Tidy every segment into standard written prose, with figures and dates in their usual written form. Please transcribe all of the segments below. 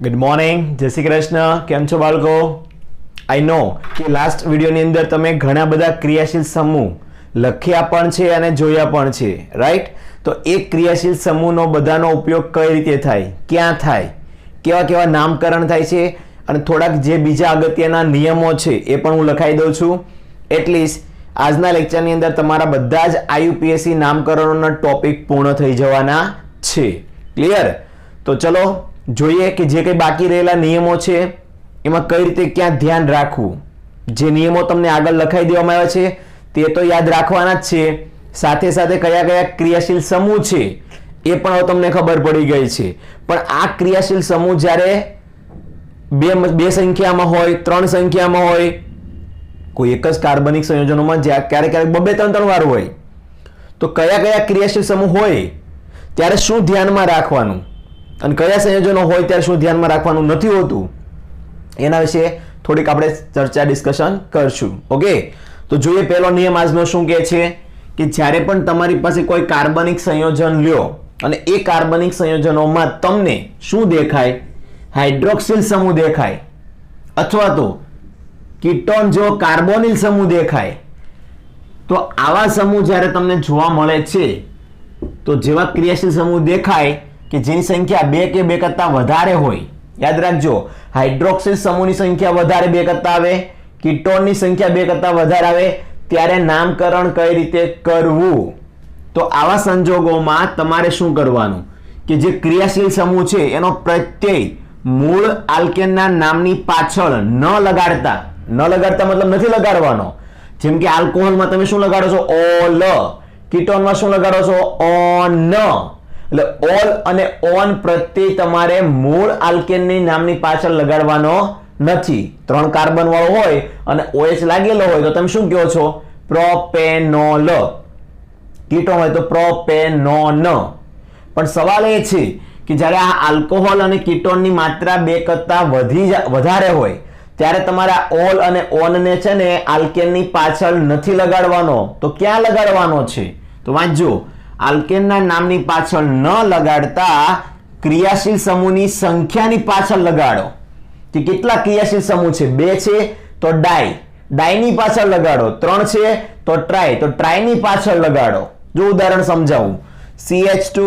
Good morning, જય શ્રી કૃષ્ણ. કેમ છો બાળકો? આઈ નો કે લાસ્ટ વિડીયોની અંદર તમે ઘણા બધા ક્રિયાશીલ સમૂહ લખ્યા પણ છે અને જોયા પણ છે, રાઈટ? તો એક ક્રિયાશીલ સમૂહનો બધાનો ઉપયોગ કઈ રીતે થાય, ક્યાં થાય, કેવા કેવા નામકરણ થાય છે અને થોડાક જે બીજા અગત્યના નિયમો છે એ પણ હું લખાઈ દઉં છું. એટલીસ્ટ આજના લેક્ચરની અંદર તમારા બધા જ આઈયુપીએસસી નામકરણોના ટોપિક પૂર્ણ થઈ જવાના છે. ક્લિયર? તો ચલો જોઈએ કે જે કંઈ બાકી રહેલા નિયમો છે એમાં કઈ રીતે ક્યાં ધ્યાન રાખવું. જે નિયમો તમને આગળ લખાઈ દેવામાં આવ્યા છે તે તો યાદ રાખવાના જ છે, સાથે સાથે કયા કયા ક્રિયાશીલ સમૂહ છે એ પણ હવે તમને ખબર પડી ગઈ છે. પણ આ ક્રિયાશીલ સમૂહ જ્યારે બે સંખ્યામાં હોય, ત્રણ સંખ્યામાં હોય, કોઈ એક જ કાર્બનિક સંયોજનોમાં ક્યારેક ક્યારેક બબે ત્રણ વાર હોય, તો કયા કયા ક્રિયાશીલ સમૂહ હોય ત્યારે શું ધ્યાનમાં રાખવાનું અને કયા સંયોજનો હોય ત્યારે શું ધ્યાનમાં રાખવાનું નથી હોતું, એના વિશે થોડીક આપણે ચર્ચા ડિસ્કશન કરશું. ઓકે, તો જોઈએ પહેલો નિયમ આજનો શું કહે છે કે જ્યારે પણ તમારી પાસે કોઈ કાર્બનિક સંયોજન લ્યો અને એ કાર્બનિક સંયોજનોમાં તમને શું દેખાય, હાઇડ્રોક્સિલ સમૂહ દેખાય અથવા તો કીટોન જેવો કાર્બોનિલ સમૂહ દેખાય, તો આવા સમૂહ જ્યારે તમને જોવા મળે છે તો જેવા ક્રિયાશીલ સમૂહ દેખાય કે જેની સંખ્યા 2 કે 2 કરતા વધારે હોય, યાદ રાખજો હાઇડ્રોક્સિલ સમૂહની સંખ્યા વધારે 2 કરતા આવે, કીટોનની સંખ્યા 2 કરતા વધારે આવે, ત્યારે નામકરણ કઈ રીતે કરવું. તો આવા સંજોગોમાં તમારે શું કરવાનું કે જે ક્રિયાશીલ સમૂહ છે એનો પ્રત્યય મૂળ આલ્કેનના નામની પાછળ ન લગાડતા મતલબ નથી લગાડવાનો. જેમ કે આલ્કોહોલમાં તમે શું લગાડો છો, ઓલ. કીટોનમાં શું લગાડો છો, ઓન. એટલે ઓલ અને ઓન પ્રત્યય તમારે મૂળ આલ્કેનની નામની પાછળ લગાડવાનો નથી. 3 કાર્બન વાળો હોય અને OH લાગેલો હોય તો તમે શું કહો છો, પ્રોપેનોલ. કીટોન હોય તો પ્રોપેનોન. પણ સવાલ એ છે કે જ્યારે આ આલ્કોહોલ અને કીટોનની માત્રા 2 કરતા વધારે હોય ત્યારે તમારા ઓલ અને ઓનને છે ને આલ્કેનની પાછળ નથી લગાડવાનો. તો ક્યાં લગાડવાનો છે? તો વાંચજો, આલ્કેનના નામની પાછળ ન લગાડતા ક્રિયાશીલ સમૂહની સંખ્યાની પાછળ લગાડો. કે કેટલા ક્રિયાશીલ સમૂહ છે? 2 છે તો ડાયની પાછળ લગાડો, 3 છે તો ટ્રાયની પાછળ લગાડો. જો ઉદાહરણ સમજાવું, CH2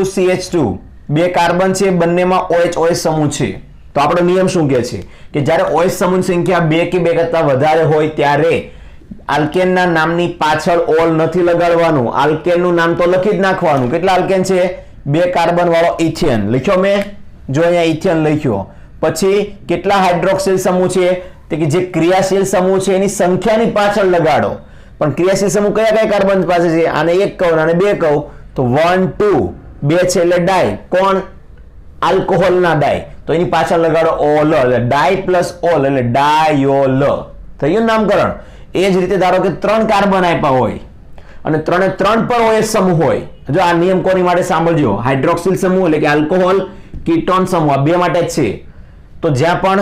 2 કાર્બન છે, બંનેમાં OH સમૂહ છે. તો આપણો નિયમ શું કહે છે કે જ્યારે OH સમૂહની સંખ્યા 2 કે 2 કરતા વધારે હોય ત્યારે આલ્કેનના નામની પાછળ ઓલ નથી લગાડવાનું, આલ્કેનનું નામ તો લખી જ નાખવાનું. કેટલા આલ્કેન છે? 2 કાર્બન વાળો ઇથેન લખ્યો મેં, જો અહીંયા ઇથેન લખ્યો. પછી કેટલા હાઇડ્રોક્સિલ સમૂહ છે? તે કે જે ક્રિયાશીલ સમૂહ છે એની સંખ્યાની પાછળ લગાડો. પણ ક્રિયાશીલ સમૂહ કયા કયા કાર્બન પાસે છે? આને 1 કહું અને 2 કહું તો 1 2 2 છે એટલે ડાય. કોણ? આલ્કોહોલના ડાય. તો એની પાછળ લગાડો ઓલ. એટલે ડાય પ્લસ ઓલ એટલે ડાયોલ. થઈ ગયું નામકરણ. એ જ રીતે ધારો કે 3 કાર્બન આપ્યા હોય અને 3 પર OH સમૂહ હોય. જો આ નિયમ કોની માટે સાંભળજો, હાઇડ્રોક્સિલ સમૂહ એટલે કે આલ્કોહોલ, કીટોન સમૂહ, આ બે માટે જ છે. તો જ્યાં પણ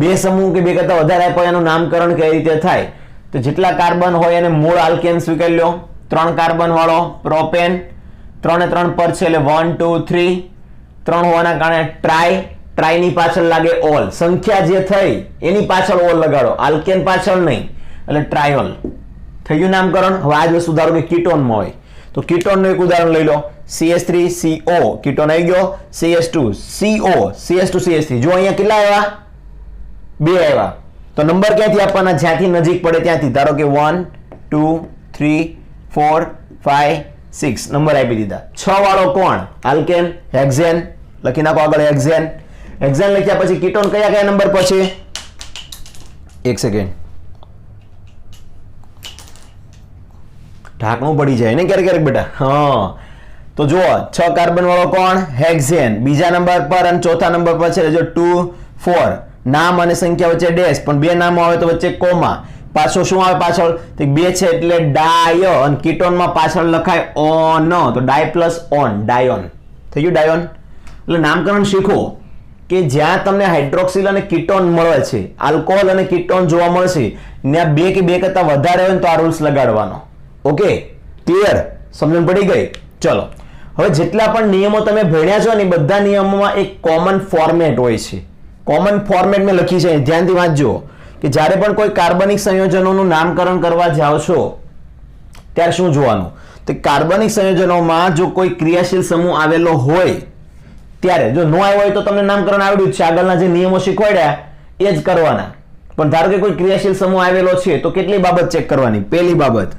2 સમૂહ કે 2 કરતા વધારે આપ્યા હોય એનું નામકરણ કઈ રીતે થાય? તો જેટલા કાર્બન હોય એને મૂળ આલ્કેન સ્વીકારી લો. 3 કાર્બન વાળો પ્રોપેન, 3 ને 3 પર છે એટલે 1 2 3, 3 હોવાના કારણે ટ્રાયની પાછળ લાગે ઓલ. સંખ્યા જે થઈ એની પાછળ ઓલ લગાડો, આલ્કેન પાછળ નહીં, એટલે ટ્રાયોલ. થઈ ગયું નામકરણ. હવે આ જ વસ્તુ ધારો કે કીટોનમાં હોય તો કીટોનનું એક ઉદાહરણ લઈ લો, CH3CO કીટોન આવી ગયો, CH2CO CH2CH3. જો અહીંયા કેટલા આવ્યા? 2 આવ્યા. તો નંબર ક્યાંથી આપવાના? જ્યાંથી નજીક પડે ત્યાંથી. ધારો કે 1 2 3 4 5 6 નંબર આપી દીધા. 6 વાળો કોણ? આલ્કેન, હેક્ઝેન લખી નાખો આગળ, હેક્ઝેન. હેક્ઝેન લખ્યા પછી કીટોન કયા કયા નંબર પર છે? એક સેકન્ડ, ઢાંકણું પડી જાય ને ક્યારેક બેટા. હા, તો જુઓ 6 કાર્બન વાળો કોણ? હેક્ઝેન. બીજા નંબર પર અને ચોથા નંબર પર છે જો 2 4. નામ અને સંખ્યા વચ્ચે ડેશ, પણ 2 નામો આવે તો વચ્ચે કોમા. પાછો શું આવે પાછળ? 2 છે એટલે ડાય અને કીટોનમાં પાછળ લખાય ઓન. તો ડાય પ્લસ ઓન, ડાયોન. થઈ ગયું ડાયોન. એટલે નામકરણ શીખો કે જ્યાં તમને હાઇડ્રોક્સિલ અને કીટોન મળે છે, આલ્કોહોલ અને કીટોન જોવા મળશે, ત્યાં 2 કે 2 કરતા વધારે હોય તો આ રૂલ્સ લગાડવાનો. Okay, clear? સમજણ પડી ગઈ? ચલો હવે જેટલા પણ નિયમો તમે ભણ્યા છો ને બધા નિયમોમાં એક કોમન ફોર્મેટ હોય છે. કોમન ફોર્મેટ મેં લખી છે, ધ્યાનથી વાંચજો કે જ્યારે પણ કોઈ કાર્બનિક સંયોજનોનું નામકરણ કરવા જાઓ છો ત્યારે શું જોવાનું, તો કાર્બનિક સંયોજનોમાં જો કોઈ ક્રિયાશીલ સમૂહ આવેલો હોય ત્યારે, જો ન આવ્યો હોય તો તમને નામકરણ આવડ્યું છે, આગળના જે નિયમો શીખવાડ્યા એ જ કરવાના. પણ ધારો કે કોઈ ક્રિયાશીલ સમૂહ આવેલો છે તો કેટલી બાબત ચેક કરવાની? પહેલી બાબત,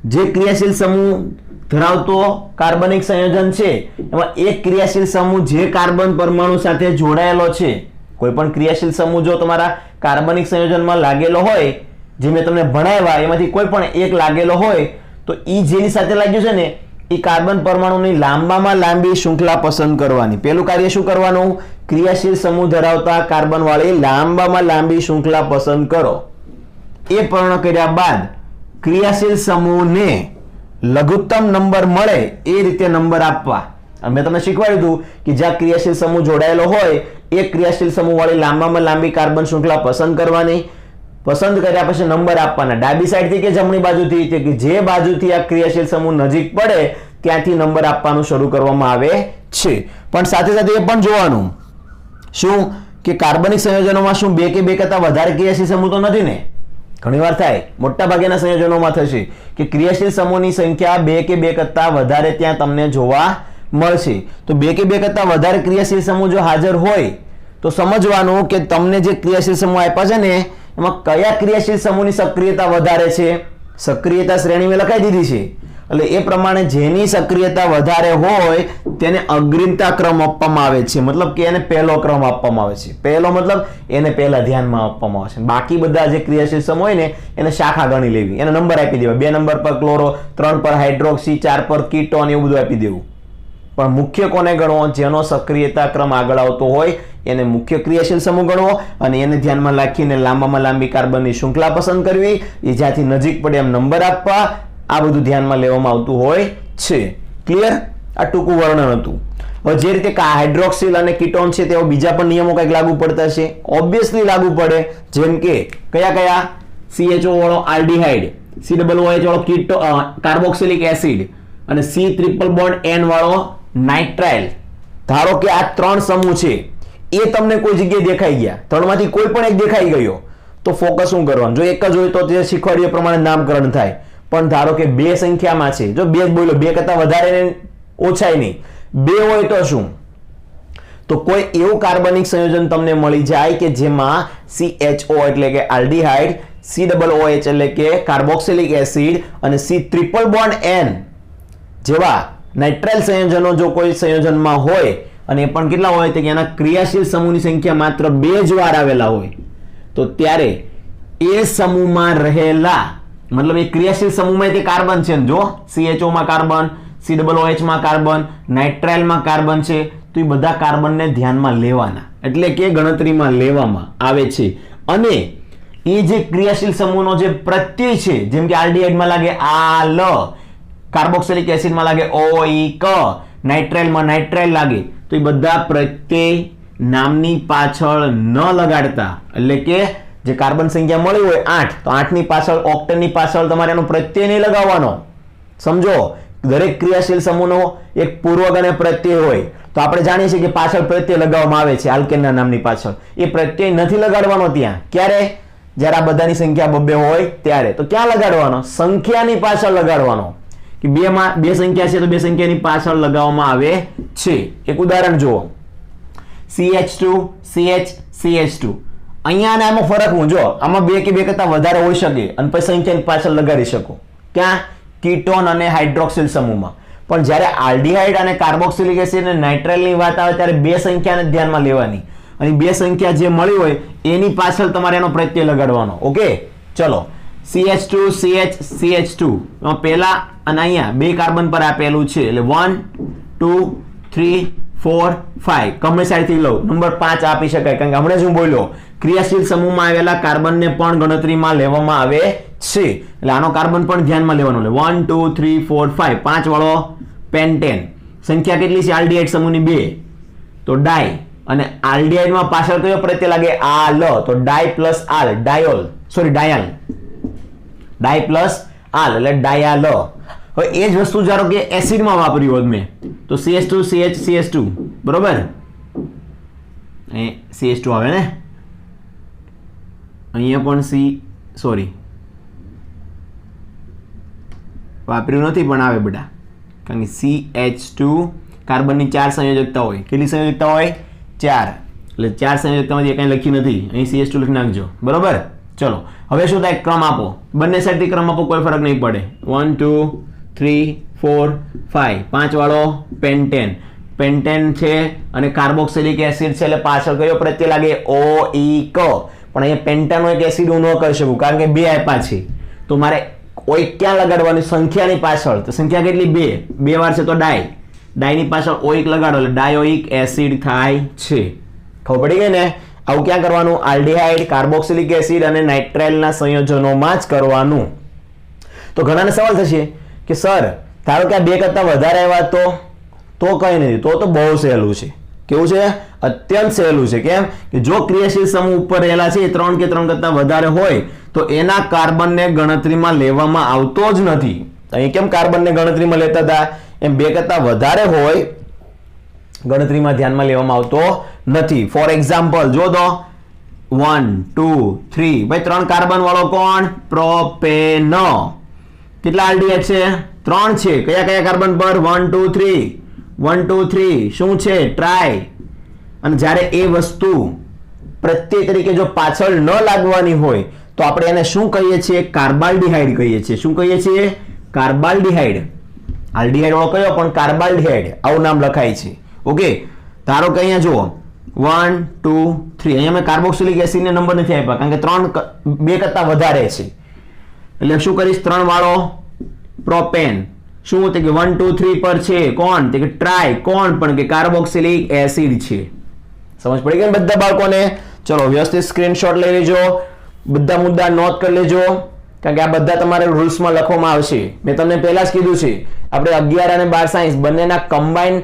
જે ક્રિયાશીલ સમૂહ ધરાવતો કાર્બનિક સંયોજન છે એમાં એક ક્રિયાશીલ સમૂહ જે કાર્બન પરમાણુ સાથે જોડાયેલો છે, કોઈ પણ ક્રિયાશીલ સમૂહ જો તમારા કાર્બનિક સંયોજનમાં લાગેલો હોય, જે મેં તમને ભણાવ્યા એમાંથી કોઈ પણ એક લાગેલો હોય તો ઈ જેની સાથે લાગ્યું છે ને એ કાર્બન પરમાણુની લાંબામાં લાંબી શૃંખલા પસંદ કરવાની. પહેલું કાર્ય શું કરવાનું? ક્રિયાશીલ સમૂહ ધરાવતા કાર્બન વાળી લાંબામાં લાંબી શૃંખલા પસંદ કરો. એ પૂર્ણ કર્યા બાદ ક્રિયાશીલ સમૂહને લઘુત્તમ નંબર મળે એ રીતે નંબર આપવા. મેં તમને શીખવાડ્યું હતું કે જ્યાં ક્રિયાશીલ સમૂહ જોડાયેલો હોય એક ક્રિયાશીલ સમૂહ વાળી લાંબામાં લાંબી કાર્બન શૃંખલા પસંદ કરવાની. પસંદ કર્યા પછી નંબર આપવાના, ડાબી સાઈડથી કે જમણી બાજુથી, કે જે બાજુથી આ ક્રિયાશીલ સમૂહ નજીક પડે ત્યાંથી નંબર આપવાનું શરૂ કરવામાં આવે છે. પણ સાથે સાથે એ પણ જોવાનું શું કે કાર્બનિક સંયોજનોમાં શું બે કે બે કરતા વધારે ક્રિયાશીલ સમૂહ તો નથી ને? ઘણીવાર થાય, મોટા ભાગના સંયોજનોમાં થશે કે ક્રિયાશીલ સમૂહની સંખ્યા બે કે બે કરતા વધારે ત્યાં તમને જોવા મળશે. તો બે કે બે કરતા વધારે ક્રિયાશીલ સમૂહ જો હાજર હોય તો સમજવાનું કે તમને જે ક્રિયાશીલ સમૂહ આપ્યા છે ને એમાં કયા ક્રિયાશીલ સમૂહની સક્રિયતા વધારે છે. સક્રિયતા શ્રેણી મેં લખાઈ દીધી છે, એટલે એ પ્રમાણે જેની સક્રિયતા વધારે હોય તેને અગ્રિમતા ક્રમ આપવામાં આવે છે, મતલબ કે એને પહેલો ક્રમ આપવામાં આવે છે. પહેલો મતલબ એને પહેલા ધ્યાનમાં આપવામાં આવે છે. બાકી બધા જે ક્રિયાશીલ સમૂહ હોય ને એને શાખા ગણી લેવી, એને નંબર આપી દેવા. 2 નંબર પર ક્લોરો, 3 પર હાઇડ્રોક્સી, 4 પર કીટોન, એવું બધું આપી દેવું. પણ મુખ્ય કોને ગણવો? જેનો સક્રિયતા ક્રમ આગળ આવતો હોય એને મુખ્ય ક્રિયાશીલ સમૂહ ગણવો અને એને ધ્યાનમાં રાખીને લાંબામાં લાંબી કાર્બનની શૃંખલા પસંદ કરવી, એ જ્યાંથી નજીક પડે એમ નંબર આપવા. આ બધું ધ્યાનમાં લેવામાં આવતું હોય છે. ક્લિયર? આ ટૂંકું વર્ણન હતું. હવે જે રીતે હાઇડ્રોક્સિલ અને કીટોન છે તેઓ બીજા પણ નિયમો કંઈક લાગુ પડતા છે. ઓબ્વિયસલી લાગુ પડે. જેમ કે કયા કયા? CHO વાળો આલ્ડીહાઇડ, COOH વાળો કીટો કાર્બોક્સિલિક એસિડ અને C ટ્રિપલ બોન્ડ N વાળો નાઇટ્રાઇલ. ધારો કે આ 3 સમૂહ છે એ તમને કોઈ જગ્યાએ દેખાઈ ગયા, 3માંથી કોઈ પણ એક દેખાઈ ગયો તો ફોકસ શું કરવાનું? જો એક જ હોય તો તે શીખવાડ્યું પ્રમાણે નામકરણ થાય. પણ ધારો કે 2 સંખ્યામાં છે, જો 2 જ બોલો, 2 કરતા વધારે ઓછાય નહીં, 2 હોય તો શું? તો કોઈ એવું કાર્બનિક સંયોજન તમને મળી જાય કે જેમાં CHO એટલે કે આલ્ડીહાઇડ, COOH એટલે કે કાર્બોક્સિલિક એસિડ અને C ટ્રિપલ બોન્ડ N જેવા નાઇટ્રાઇલ સંયોજનો જો કોઈ સંયોજનમાં હોય અને એ પણ કેટલા હોય તો કે એના ક્રિયાશીલ સમૂહની સંખ્યા માત્ર 2 જ વાર આવેલા હોય તો ત્યારે એ સમૂહમાં રહેલા, મતલબ એ ક્રિયાશીલ સમૂહમાં તે કાર્બન છે, જો CHO માં કાર્બન, COOH માં કાર્બન, નાઇટ્રાઇલમાં કાર્બન છે, તો એ બધા કાર્બનને ધ્યાનમાં લેવાના, એટલે કે ગણતરીમાં લેવામાં આવે છે. અને એ જે ક્રિયાશીલ સમૂહનો જે પ્રત્યય છે, જેમ કે આલ્ડીહાઇડમાં લાગે આલ, કાર્બોક્સિલિક એસિડમાં લાગે OIC, નાઇટ્રાઇલમાં નાઇટ્રાઇલ લાગે, તો એ બધા પ્રત્યય નામની પાછળ ન લગાડતા, એટલે કે જે કાર્બન સંખ્યા મળી હોય 8 તો 8 ની પાછળ, ઓક્ટેનની પાછળ તમારે એનો પ્રત્યય નહીં લગાવવાનો. સમજો, દરેક ક્રિયાશીલ સમૂહનો એક પૂર્વક અને પ્રત્યય હોય તો આપણે જાણીએ છીએ કે પાછળ પ્રત્યય લગાવવામાં આવે છે આલ્કેનના નામની પાછળ. એ પ્રત્યય નથી લગાડવાનો ત્યાં. ક્યારે? જ્યારે આ બધાની સંખ્યા 2 હોય ત્યારે. તો ક્યાં લગાડવાનો? સંખ્યાની પાછળ લગાડવાનો. કે 2 માં 2 સંખ્યા છે તો 2 સંખ્યાની પાછળ લગાવવામાં આવે છે. એક ઉદાહરણ જુઓ, CH2 CH CH2. અહીંયા અને આમાં ફરક હું જો, આમાં 2 કે 2 કરતા વધારે હોઈ શકે અને પછી સંખ્યાની પાછળ લગાડી શકો. ક્યાં? કીટોન અને હાઇડ્રોક્સિલ સમૂહમાં. પણ જ્યારે આલ્ડીહાઇડ અને કાર્બોક્સિલિક એસિડ અને નાઇટ્રાઇલની વાત આવે ત્યારે 2 સંખ્યાને ધ્યાનમાં લેવાની અને 2 સંખ્યા જે મળી હોય એની પાછળ તમારે એનો પ્રત્યય લગાડવાનો. ઓકે, ચલો. CH2 CH CH2 પહેલા અને અહીંયા 2 કાર્બન પર આપેલું છે, એટલે 1 2 3 4 5 ગમે સાઈડથી લો, નંબર 5 આપી શકાય, કારણ કે હમણાં જ હું બોલ્યો ક્રિયાશીલ સમૂહમાં આવેલા કાર્બનને પણ ગણતરીમાં લેવામાં આવે છે, એટલે આનો કાર્બન પણ ધ્યાનમાં લેવાનો. એટલે 1 2 3 4 5 5 વાળો પેન્ટેન. સંખ્યા કેટલી છે આલ્ડીહાઇડ સમૂહની? 2. તો ડાય, અને આલ્ડીહાઇડમાં પાછળ કયો પ્રત્યય લાગે? આલ, તો ડાય પ્લસ આલ, ડાયોલ, સોરી ડાયાલ, ડાય પ્લસ આલ એટલે ડાયાલ. હવે એ જ વસ્તુ ધારો કે એસિડમાં વાપર્યું હોત મેં, તો CH2 CH CH2 બરોબર, અહીં CH2 આવે ને, અહીંયા પણ સોરી વાપર્યું નથી પણ આવે બેટા, કારણ કે CH2 કાર્બનની 4 સંયોજકતા હોય. કેટલી સંયોજકતા હોય? 4. એટલે 4 સંયોજકતામાંથી કંઈ લખ્યું નથી, અહીં CH2 લખી નાખજો બરોબર. ચલો હવે શું થાય, ક્રમ આપો, બંને સાઈડથી ક્રમ આપો, કોઈ ફરક નહીં પડે. 1 2 3 4 5, 5 વાળો પેન્ટેન, પેન્ટેન છે અને કાર્બોક્સિલિક એસિડ છે એટલે પાછળ કયો પ્રત્યય લાગે? OEK. પણ અહીંયા પેન્ટાનો એક એસિડ હું ન કરી શકું કારણ કે 2 આપ્યા છે, તો મારે ઓઇક ક્યાં લગાડવાની? સંખ્યાની પાછળ. તો સંખ્યા કેટલી? 2. 2 વાર છે તો ડાયની પાછળ ઓઇક લગાડો એટલે ડાયોઇક એસિડ થાય છે. ખબર પડી ગઈ ને? આવું ક્યાં કરવાનું? આલ્ડિહાઇડ, કાર્બોક્સિલિક એસિડ અને નાઇટ્રાઇલના સંયોજનોમાં જ કરવાનું. તો ઘણાને સવાલ થશે કે સર ધારો કે આ 2 કરતા વધારે આવ્યા તો કંઈ નથી, તો બહુ સહેલું છે. કેવું છે? અત્યંત સહેલું છે. કેમ કે જો ક્રિયાશીલ સમૂહ ઉપર રહેલા છે 3 કે 3 કરતા વધારે હોય તો એના કાર્બનને ગણતરીમાં લેવામાં આવતો જ નથી. અહીં કેમ કાર્બનને ગણતરીમાં લેતા હતા? એમ 2 કરતા વધારે હોય ગણતરીમાં ધ્યાનમાં લેવામાં આવતો નથી. ફોર એક્ઝામ્પલ જો તો 1 2 3, ભાઈ 3 કાર્બન વાળો કોણ? પ્રોપેન. કેટલા આલ્ડિહાઇડ છે? 3 છે. કયા કયા કાર્બન પર? 1 2 3. 1 2 3 શું છે? ટ્રાય. અને જ્યારે એ વસ્તુ પ્રત્યય તરીકે જો પાછળ ન લાગવાની હોય તો આપણે એને શું કહીએ છીએ? કાર્બાલ્ડિહાઇડ કહીએ છીએ. શું કહીએ છીએ? કાર્બાલ્ડિહાઇડ. આલ્ડિહાઇડ વાળો કયો? પણ કાર્બાલ્ડિહાઇડ આવું નામ લખાય છે. ઓકે, ધારો કે અહીંયા જુઓ 1 2 3, અહીંયા મેં કાર્બોક્સિલિક એસિડને નંબર નથી આપ્યા કારણ કે 2 કરતા વધારે છે એટલે શું કરીશ? 3 વાળો પ્રોપેન. શું કે 1 2 3 પર છે કોણ? કે ટ્રાય. કોણ? પણ કે કાર્બોક્સિલિક એસિડ છે. સમજ પડી ગઈ બધા બાળકોને? ચલો વ્યવસ્થિત સ્ક્રીનશોટ લઈ લેજો, બધા મુદ્દા નોટ કરી લેજો કારણ કે આ બધા તમારે રૂલ્સમાં લખવામાં આવશે. મેં તમને પહેલા જ કીધું છે આપણે 11 અને 12 સાયન્સ બંનેના કમ્બાઇન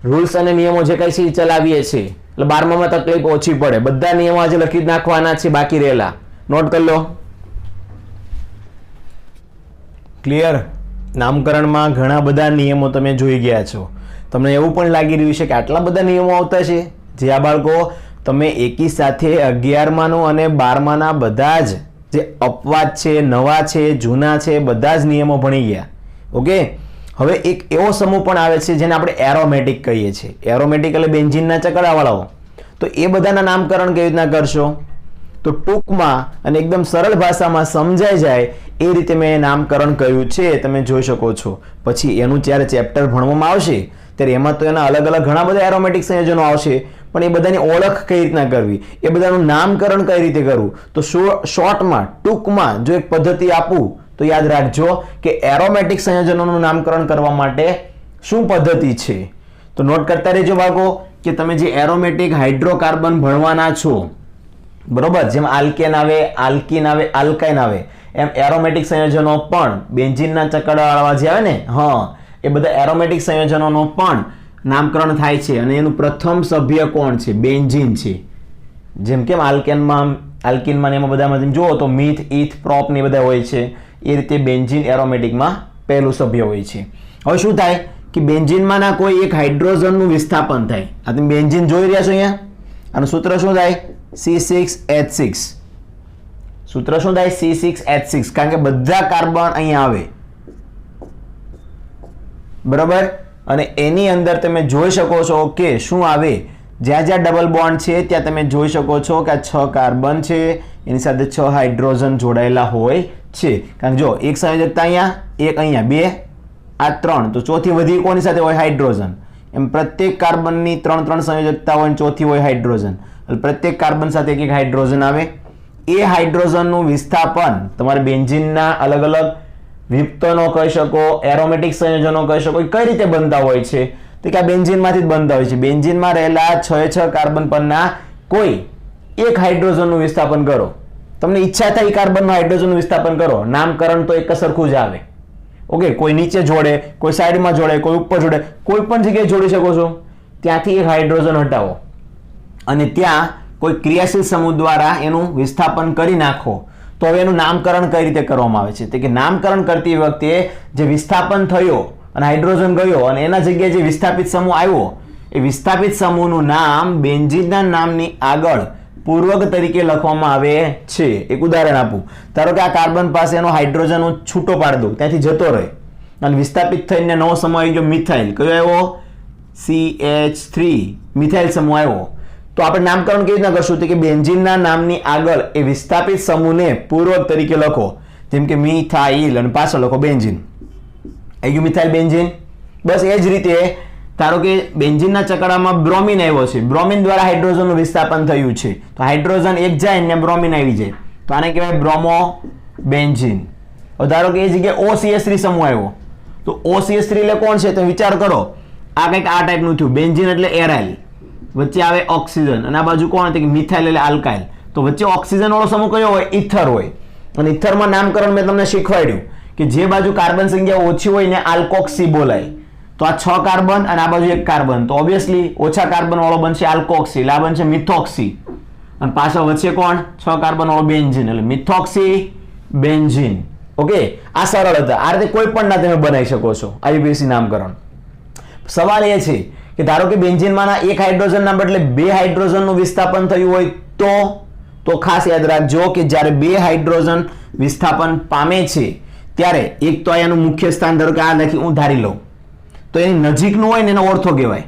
રૂલ્સ અને નિયમો જે કઈ છે ચલાવીએ છીએ એટલે 12માં તકલીફ ઓછી પડે. બધા નિયમો આજે લખી નાખવાના છે બાકી રહેલા, નોટ કરી લો. ક્લિયર? નામકરણમાં ઘણા બધા નિયમો તમે જોઈ ગયા છો. તમને એવું પણ લાગી રહ્યું છે કે આટલા બધા નિયમો આવતા છે? જે આ બાળકો તમે એકી સાથે 11માનું અને 12માના બધા જ જે અપવાદ છે, નવા છે, જૂના છે, બધા જ નિયમો ભણી ગયા. ઓકે, હવે એક એવો સમૂહ પણ આવે છે જેને આપણે એરોમેટિક કહીએ છીએ. એરોમેટિક એટલે બેન્ઝીનના ચકડાવાળાઓ. તો એ બધાના નામકરણ કેવી રીતના કરશો? તો ટૂંકમાં અને એકદમ સરળ ભાષામાં સમજાઈ જાય એ રીતે મેં નામકરણ કર્યું છે, તમે જોઈ શકો છો. પછી એનું જ્યારે ચેપ્ટર ભણવામાં આવશે ત્યારે એમાં તો એના અલગ અલગ ઘણા બધા એરોમેટિક સંયોજનો આવશે, પણ એ બધાની ઓળખ કઈ રીતના કરવી, એ બધાનું નામકરણ કઈ રીતે કરવું, તો શોર્ટમાં ટૂંકમાં જો એક પદ્ધતિ આપું તો યાદ રાખજો કે એરોમેટિક સંયોજનોનું નામકરણ કરવા માટે શું પદ્ધતિ છે. તો નોટ કરતા રહેજો બાળકો કે તમે જે એરોમેટિક હાઇડ્રોકાર્બન ભણવાના છો બરોબર, જેમ આલ્કેન આવે, આલ્કીન આવે, આલ્કાઇન આવે, એમ એરોમેટિક સંયોજનો પણ બેન્ઝીનના ચકડાવાળા જે આવે ને, એ બધા એરોમેટિક સંયોજનોનો પણ નામકરણ થાય છે અને એનું પ્રથમ સભ્ય કોણ છે? બેન્ઝીન છે. જેમ કેમ આલ્કેનમાં, આલ્કીનમાં એમાં બધામાં જુઓ તો મીથ, ઈથ, પ્રોપ ને બધા હોય છે, એ રીતે બેન્ઝીન એરોમેટિકમાં પહેલું સભ્ય હોય છે. હવે શું થાય કે બેન્ઝીનમાંના કોઈ એક હાઇડ્રોજનનું વિસ્થાપન થાય. આ તમે બેન્ઝીન જોઈ રહ્યા છો અહીંયા, આનું સૂત્ર શું થાય? C6H6. સૂત્ર શું થાય? C6H6. કારણ કે બધા કાર્બન અહીંયા આવે બરાબર, અને એની અંદર તમે જોઈ શકો છો કે શું આવે? જ્યાં જ્યાં ડબલ બોન્ડ છે ત્યાં તમે જોઈ શકો છો કે આ 6 કાર્બન છે, એની સાથે 6 હાઇડ્રોજન જોડાયેલા હોય છે. કારણ કે જો એક સંયોજકતા અહીંયા, એક અહીંયા, 2 આ 3, તો ચોથી વધી કોની સાથે હોય? હાઇડ્રોજન. એમ પ્રત્યેક કાર્બનની 3 સંયોજકતા હોય, ચોથી હોય હાઇડ્રોજન. પ્રત્યેક કાર્બન સાથે એક હાઇડ્રોજન આવે. એ હાઇડ્રોજનનું વિસ્થાપન તમારે બેન્ઝીનના અલગ અલગ વિપ્તનો કહી શકો, એરોમેટિક સંયોજનો કહી શકો, કઈ રીતે બનતા હોય છે? તો કે આ બેન્ઝીનમાંથી જ બનતા હોય છે. બેન્ઝીનમાં રહેલા 6 કાર્બન પરના કોઈ એક હાઇડ્રોજનનું વિસ્થાપન કરો. તમને ઈચ્છા થાય કાર્બનનું હાઇડ્રોજનનું વિસ્થાપન કરો, નામકરણ તો એક સરખું જ આવે. ઓકે, કોઈ નીચે જોડે, કોઈ સાઈડમાં જોડે, કોઈ ઉપર જોડે, કોઈ પણ જગ્યાએ જોડી શકો છો. ત્યાંથી એક હાઇડ્રોજન હટાવો અને ત્યાં કોઈ ક્રિયાશીલ સમૂહ દ્વારા એનું વિસ્થાપન કરી નાખો. તો હવે એનું નામકરણ કઈ રીતે કરવામાં આવે છે? તો કે નામકરણ કરતી વખતે જે વિસ્થાપન થયો અને હાઇડ્રોજન ગયો અને એના જગ્યાએ જે વિસ્થાપિત સમૂહ આવ્યો એ વિસ્થાપિત સમૂહનું નામ બેન્ઝીનના નામની આગળ પૂર્વક તરીકે લખવામાં આવે છે. એક ઉદાહરણ આપું. ધારો કે આ કાર્બન પાસે એનો હાઇડ્રોજન હું છૂટો પાડી દઉં, ત્યાંથી જતો રહે અને વિસ્થાપિત થઈને નવો સમૂહ આવી ગયો મિથાઇલ. કયો આવ્યો? CH3 મિથાઇલ સમૂહ આવ્યો. તો આપણે નામકરણ કેવી રીતના કરશું? તો કે બેન્ઝીનના નામની આગળ એ વિસ્થાપિત સમૂહને પૂર્વક તરીકે લખો, જેમ કે મિથાઇલ અને પાછળ લખો બેન્ઝીન. આવી ગયું મિથાઇલ બેન્ઝીન. બસ એ જ રીતે ધારો કે બેન્ઝીનના ચકડામાં બ્રોમિન આવ્યો છે, બ્રોમિન દ્વારા હાઇડ્રોજનનું વિસ્થાપન થયું છે, તો હાઇડ્રોજન એક જાય ને બ્રોમિન આવી જાય, તો આને કહેવાય બ્રોમો બેન્ઝીન. ધારો કે એ જગ્યાએ OCH3 સમૂહ આવ્યો, તો OCH3 એટલે કોણ છે? તો વિચાર કરો, આ કંઈક આ ટાઈપનું થયું. બેન્ઝીન એટલે એરાઇલ, વચ્ચે આવે ઓક્સિજન, અને આ બાજુ કોણ હતી? મિથાઇલ એટલે આલ્કાઇલ. તો વચ્ચે ઓક્સિજન વાળો સમૂહ કયો હોય? ઇથર હોય. અને ઇથરમાં નામકરણ મેં તમને શીખવાડ્યું કે જે બાજુ કાર્બન સંખ્યા ઓછી હોય ને આલ્કોક્સી બોલાય. તો આ 6 કાર્બન અને આ બાજુ 1 કાર્બન, તો ઓબ્વિયસલી ઓછા કાર્બન વાળો બનશે આલ્કોક્સી, એટલે આ બનશે મિથોક્સી. અને પાછળ વચ્ચે કોણ? 6 કાર્બન વાળો બેન્ઝીન, એટલે મિથોક્સી બેન્ઝીન. ઓકે, આ સરળ હતા. આ રીતે કોઈ પણ ના તમે બનાવી શકો છો IUPAC નામકરણ. સવાલ એ છે કે ધારો કે બેન્ઝીનમાંના એક હાઇડ્રોજનના બદલે 2 હાઇડ્રોજનનું વિસ્થાપન થયું હોય તો ખાસ યાદ રાખજો કે જ્યારે 2 હાઇડ્રોજન વિસ્થાપન પામે છે ત્યારે એક તો અહીંયાનું મુખ્ય સ્થાન ધારો કે આ લખી હું ધારી લઉં, તો એની નજીકનું હોય ને એને ઓર્થો કહેવાય.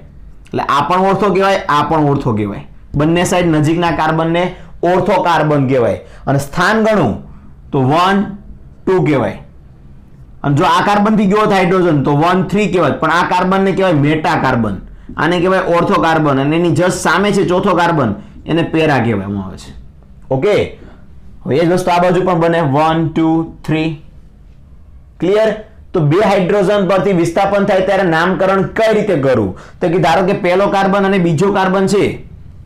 એટલે આ પણ ઓર્થો કહેવાય, આ પણ ઓર્થો કહેવાય. બંને સાઈડ નજીકના કાર્બનને ઓર્થો કાર્બન કહેવાય. અને સ્થાન ગણું તો 1 2 કહેવાય. અને જો આ કાર્બન થી ગયો હોય હાઇડ્રોજન તો 1 3 કહેવાય, પણ આ કાર્બનને કહેવાય મેટા કાર્બન, આને કહેવાય ઓર્થો કાર્બન, અને એની જસ્ટ સામે છે ચોથો કાર્બન, એને પેરા કહેવામાં આવે છે. ઓકે, હવે એ જ વસ્તુ આ બાજુ પણ બને 1 2 3. ક્લિયર? તો 2 હાઇડ્રોજન પરથી વિસ્થાપન થાય ત્યારે નામકરણ કઈ રીતે કરવું? તો કે ધારો કે પહેલો કાર્બન અને બીજો કાર્બન છે,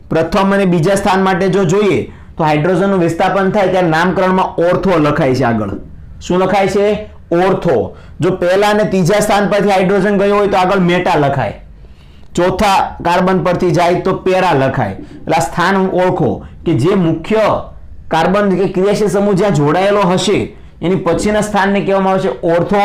પ્રથમ અને બીજા સ્થાન માટે જો જોઈએ તો હાઇડ્રોજનનું વિસ્થાપન થાય ત્યારે નામકરણમાં ઓર્થો લખાય છે. આગળ શું લખાય છે? ઓર્થો. જો પહેલા અને ત્રીજા સ્થાન પરથી હાઇડ્રોજન ગયો હોય તો આગળ મેટા લખાય, ચોથા કાર્બન પરથી જાય તો પેરા લખાય. એટલે આ સ્થાન ઓળખો કે જે મુખ્ય કાર્બન કે ક્રિયાશીલ સમૂહ જ્યાં જોડાયેલો હશે એની પછીના સ્થાનને કહેવામાં આવે છે ઓર્થો,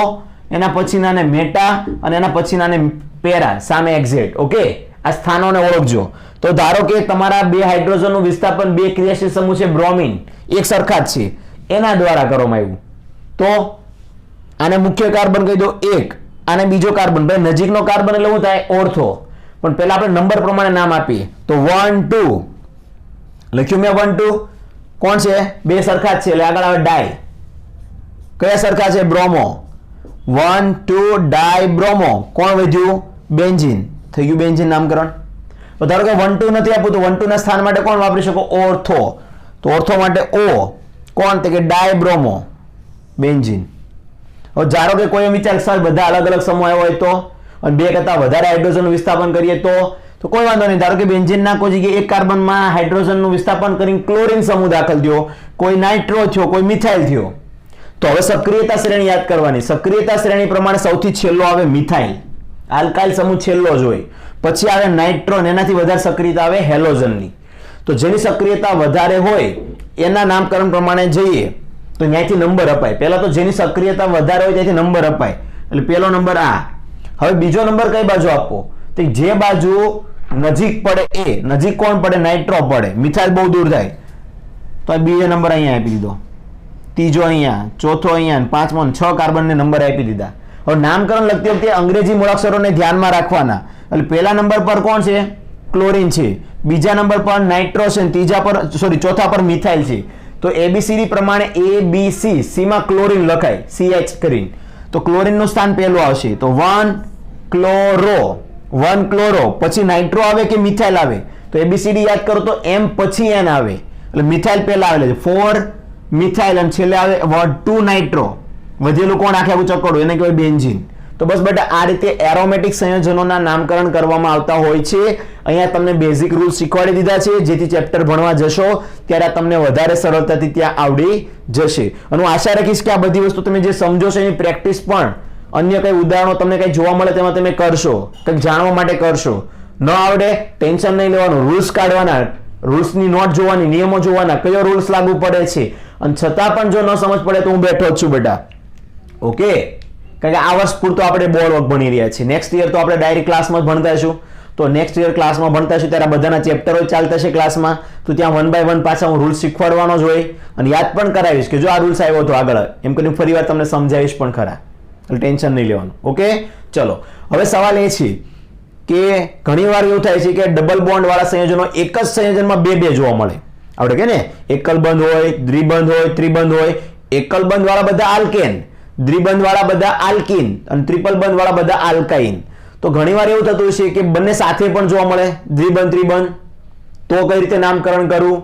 એના પછીનાને મેટા અને એના પછીનાને પેરા, સામે એક્ઝેક્ટ. ઓકે, આ સ્થાનોને ઓળખજો. તો ધારો કે તમારા 2 હાઇડ્રોજનનું વિસ્થાપન 2 ક્રિયાશીલ સમૂહ છે બ્રોમિન, એક સરખા જ છે, એના દ્વારા કરવામાં આવ્યું. તો આને મુખ્ય કાર્બન કહી દો 1, આને બીજો કાર્બન. ભાઈ નજીકનો કાર્બન એટલે શું થાય? ઓર્થો. પણ પહેલા આપણે નંબર પ્રમાણે નામ આપીએ. તો 1 2 લખ્યું મેં 1 2. કોણ છે? 2 સરખા જ છે, એટલે આગળ આવે ડાય. કયા સરખા છે? બ્રોમો. 1 2 ડાય બ્રોમો. કોણ વધ્યું? બેન્ઝીન. થઈ ગયું બેન્ઝીન નામકરણ. તો ધારો કે 1 2 નથી આપ્યું તો 1 2 ના સ્થાન માટે કોણ વાપરી શકો? ઓર્થો. તો ઓર્થો માટે O. કોણ? તો કે ડાય બ્રોમો બેન્ઝીન. હવે ધારો કે કોઈ વિચાર સર બધા અલગ અલગ સમૂહ આવ્યો હોય તો, અને 2 કરતા વધારે હાઇડ્રોજનનું વિસ્થાપન કરીએ તો કોઈ વાંધો નહીં. ધારો કે બેન્ઝીનના કોઈ જગ્યાએ એક કાર્બનમાં હાઇડ્રોજનનું વિસ્થાપન કરીને ક્લોરીન સમૂહ દાખલ થયો, કોઈ નાઇટ્રો થયો, કોઈ મિથાઇલ થયો. તો હવે સક્રિયતા શ્રેણી યાદ કરવાની. સક્રિયતા શ્રેણી પ્રમાણે સૌથી છેલ્લો આવે મિથાઇલ, આલ્કાઇલ સમૂહ છેલ્લો જ હોય. પછી આવે નાઇટ્રોન, એનાથી વધારે સક્રિયતા આવે હેલોજનની. તો જેની સક્રિયતા વધારે હોય એના નામકરણ પ્રમાણે જઈએ તો ત્યાંથી નંબર અપાય. પહેલા તો જેની સક્રિયતા વધારે હોય ત્યાંથી નંબર અપાય. એટલે પહેલો નંબર આ. હવે બીજો નંબર કઈ બાજુ આપવો? તો જે બાજુ નજીક પડે એ. નજીક કોણ પડે? નાઇટ્રો પડે. મિથાઇલ બહુ દૂર થાય તો બીજો નંબર અહીંયા આપી દીધો, ત્રીજો અહીંયા, ચોથો અહીંયા, પાંચમો 6 કાર્બનને નંબર આપી દીધા. હવે નામકરણ લખતી વખતે અંગ્રેજી મૂળાક્ષરોને ધ્યાનમાં રાખવાના. એટલે પહેલા નંબર પર કોણ છે? ક્લોરીન છે. બીજા નંબર પર નાઇટ્રો છે, ત્રીજા પર ચોથા પર મિથાઇલ છે. તો ABCD પ્રમાણે ABC, C માં ક્લોરીન લખાય, CH કરીને. તો ક્લોરીનનું સ્થાન પહેલું આવશે. તો 1 ક્લોરો, પછી નાઇટ્રો આવે કે મિથાઇલ આવે? તો ABCD યાદ કરો તો M પછી N આવે, એટલે મિથાઇલ પહેલા આવે. 4 મિથાઇલ અને છેલ્લે આવે 2 નાઇટ્રો. વધેલું કોણ? આખે આખું ચક્કડું, એને કહેવાય બેન્ઝીન. તો બસ બેટા આ રીતે એરોમેટિક સંયોજનોના નામકરણ કરવામાં આવતા હોય છે. અહીંયા તમને બેઝિક રૂલ્સ શીખવાડી દીધા છે, જેથી ચેપ્ટર ભણવા જશો ત્યારે તમને વધારે સરળતાથી ત્યાં આવડી જશે. અને હું આશા રાખીશ કે આ બધી વસ્તુ તમે જે સમજો છો એની પ્રેક્ટિસ પણ અન્ય કઈ ઉદાહરણો તમને કઈ જોવા મળે તેમાં તમે કરશો, કંઈક જાણવા માટે કરશો. ન આવડે ટેન્શન નહીં લેવાનું, રૂલ્સ કાઢવાના, રૂલ્સની નોટ જોવાની, નિયમો જોવાના, કયો રૂલ્સ લાગુ પડે છે. અને છતાં પણ જો ન સમજ પડે તો હું બેઠો જ છું બેટા. ઓકે, કારણ કે આ વર્ષ પૂરતો આપણે બોર્ડ વર્ક ભણી રહ્યા છીએ. નેક્સ્ટ યર તો આપણે ડાયરેક્ટ ક્લાસમાં જ ભણતા છું. તો નેક્સ્ટ યર ક્લાસમાં ભણતા છું ત્યારે બધાના ચેપ્ટરો ચાલતા છે ક્લાસમાં. તો ત્યાં 1 by 1 પાછા હું રૂલ્સ શીખવાડવાનો જ હોય અને યાદ પણ કરાવીશ કે જો આ રૂલ્સ આવ્યો તો આગળ એમ કરીને ફરીવાર તમને સમજાવીશ પણ ખરા. એટલે ટેન્શન નહીં લેવાનું. ઓકે, ચલો હવે સવાલ એ છે કે ઘણીવાર એવું થાય છે કે ડબલ બોન્ડ વાળા સંયોજનો એક જ સંયોજનમાં બે બે જોવા મળે. આપણે કે ને એકલ બંધ હોય, દ્વિબંધ હોય, ત્રિબંધ હોય. એકલ બંધ વાળા બધા આલ્કેન, દ્વિબંધ વાળા બધા આલ્કીન અને ટ્રિપલ બંધ વાળા બધા આલ્કાઇન. તો ઘણીવાર એવું થતું છે કે બંને સાથે પણ જોવા મળે દ્વિબંધ ત્રિબંધ. તો કઈ રીતે નામકરણ કરવું?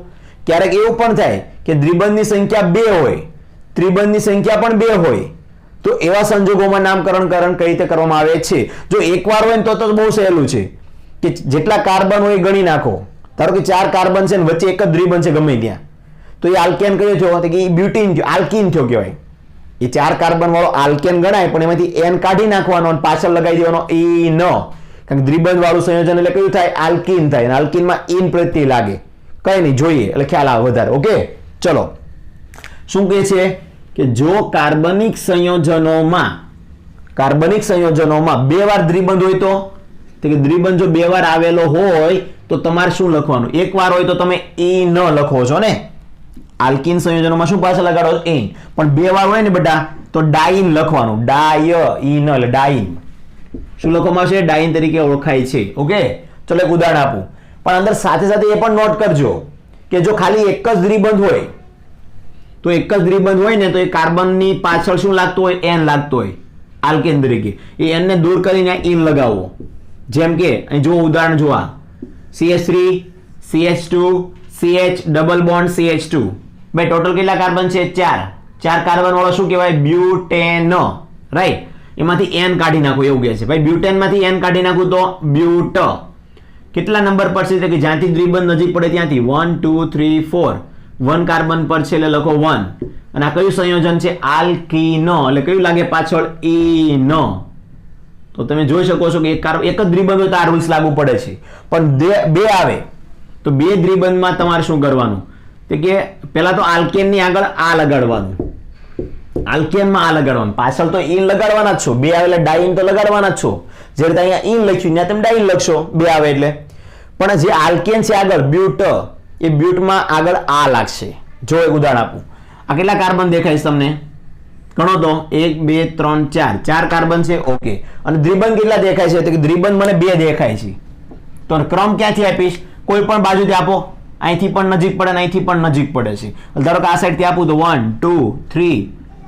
ક્યારેક એવું પણ થાય કે દ્વિબંધની સંખ્યા 2 હોય, ત્રિબંધની સંખ્યા પણ 2 હોય. તો એવા સંજોગોમાં નામકરણ કઈ રીતે કરવામાં આવે છે? જો એકવાર હોય ને તો બહુ સહેલું છે કે જેટલા કાર્બન હોય ગણી નાખો. ધારો કે 4 કાર્બન છે ને વચ્ચે એક જ દ્વિબંધ છે ગમે ત્યાં, તો એ આલ્કેન કયો થયો? કે એ બ્યુટીન થયો, આલ્કીન થયો કહેવાય. એ 4 કાર્બન વાળો આલ્કેન ગણાય, પણ એમાંથી એન કાઢી નાખવાનો અને પાછળ લગાવી દેવાનો ઈન. કારણ કે દ્વિબંધ વાળું સંયોજન એટલે કયું થાય? આલ્કીન થાય. અને આલ્કીનમાં ઈન પ્રત્યય લાગે. કઈ નહીં, જોઈએ એટલે ખ્યાલ આવે વધારે. ઓકે, ચલો શું કહે છે કે જો કાર્બનિક સંયોજનોમાં 2 વાર દ્વિબંધ હોય તો કે દ્વિબંધ જો 2 વાર આવેલો હોય તો તમારે શું લખવાનું? એક વાર હોય તો તમે ઈન લખો છો ને. આલ્કીન સંયોજનોમાં શું પાછળ લગાડો? ઈન. પણ 2 વાર હોય ને બેટા તો ડાઈન લખવાનું. ડાય ઈન એટલે ડાઈન. શું લખવામાં આવશે? ડાઈન તરીકે ઓળખાય છે. ઓકે, ચલો એક ઉદાહરણ આપું. પણ અંદર સાથે સાથે એ પણ નોટ કરજો કે જો ખાલી એક જ દ્વિબંધ હોય તો એક જ દ્વિબંધ હોય ને તો એ કાર્બનની પાછળ શું લાગતું હોય? એન લાગતો હોય આલ્કેન તરીકે. એ એન ને દૂર કરીને ઈન લગાવવો. જેમ કે અહીં જો ઉદાહરણ જોવા, CH3 CH2 CH double bond CH2. ભાઈ ટોટલ કેટલા કાર્બન છે? 4 કાર્બન વાળો શું કહેવાય? બ્યુટેન. રાઈટ, એમાંથી એન કાઢી નાખો એવું કહે છે. ભાઈ બ્યુટેન માંથી એન કાઢી નાખું તો બ્યુટ. કેટલા નંબર પર છે? કે જ્યાંથી દ્વિબંધ નજીક પડે ત્યાંથી 1 2 3 4. 1 કાર્બન પર છે એટલે લખો 1. અને આ કયું સંયોજન છે? આલ્કીનો. એટલે કયું લાગે પાછળ? ઈન. તો તમે જોઈ શકો છો કે એક જ દ્વિબંધ હોય તો આ રૂલ્સ લાગુ પડે છે. પણ 2 આવે તો 2 દ્વિબંધમાં તમારે શું કરવાનું? કે પહેલા તો આલ્કેન ની આગળ આ લગાડવાનું. આલ્કેનમાં આ લગાડવાનું, પાછળ તો ઈન લગાડવાના જ છો. 2 આવે એટલે ડાઈન તો લગાડવાના જ છો. જે રીતે અહીંયા ઈન લખ્યું ત્યાં તમે ડાઈન લખશો 2 આવે એટલે. પણ જે આલ્કેન છે આગળ બ્યુટ, એ બ્યુટમાં આગળ આ લાગશે. જો એક ઉદાહરણ આપું. આ કેટલા કાર્બન દેખાય છે તમને? ગણો તો 1 2 3 4 કાર્બન છે. ઓકે, અને દ્વિબંધ કેટલા દેખાય છે? તો કે દ્વિબંધ મને 2 દેખાય છે. તો ક્રમ ક્યાંથી આપીશ? કોઈ પણ બાજુથી આપો. અહીંથી પણ નજીક પડે અને અહીંથી પણ નજીક પડે છે. ધારો કે આ સાઈડથી આપું તો 1 2 3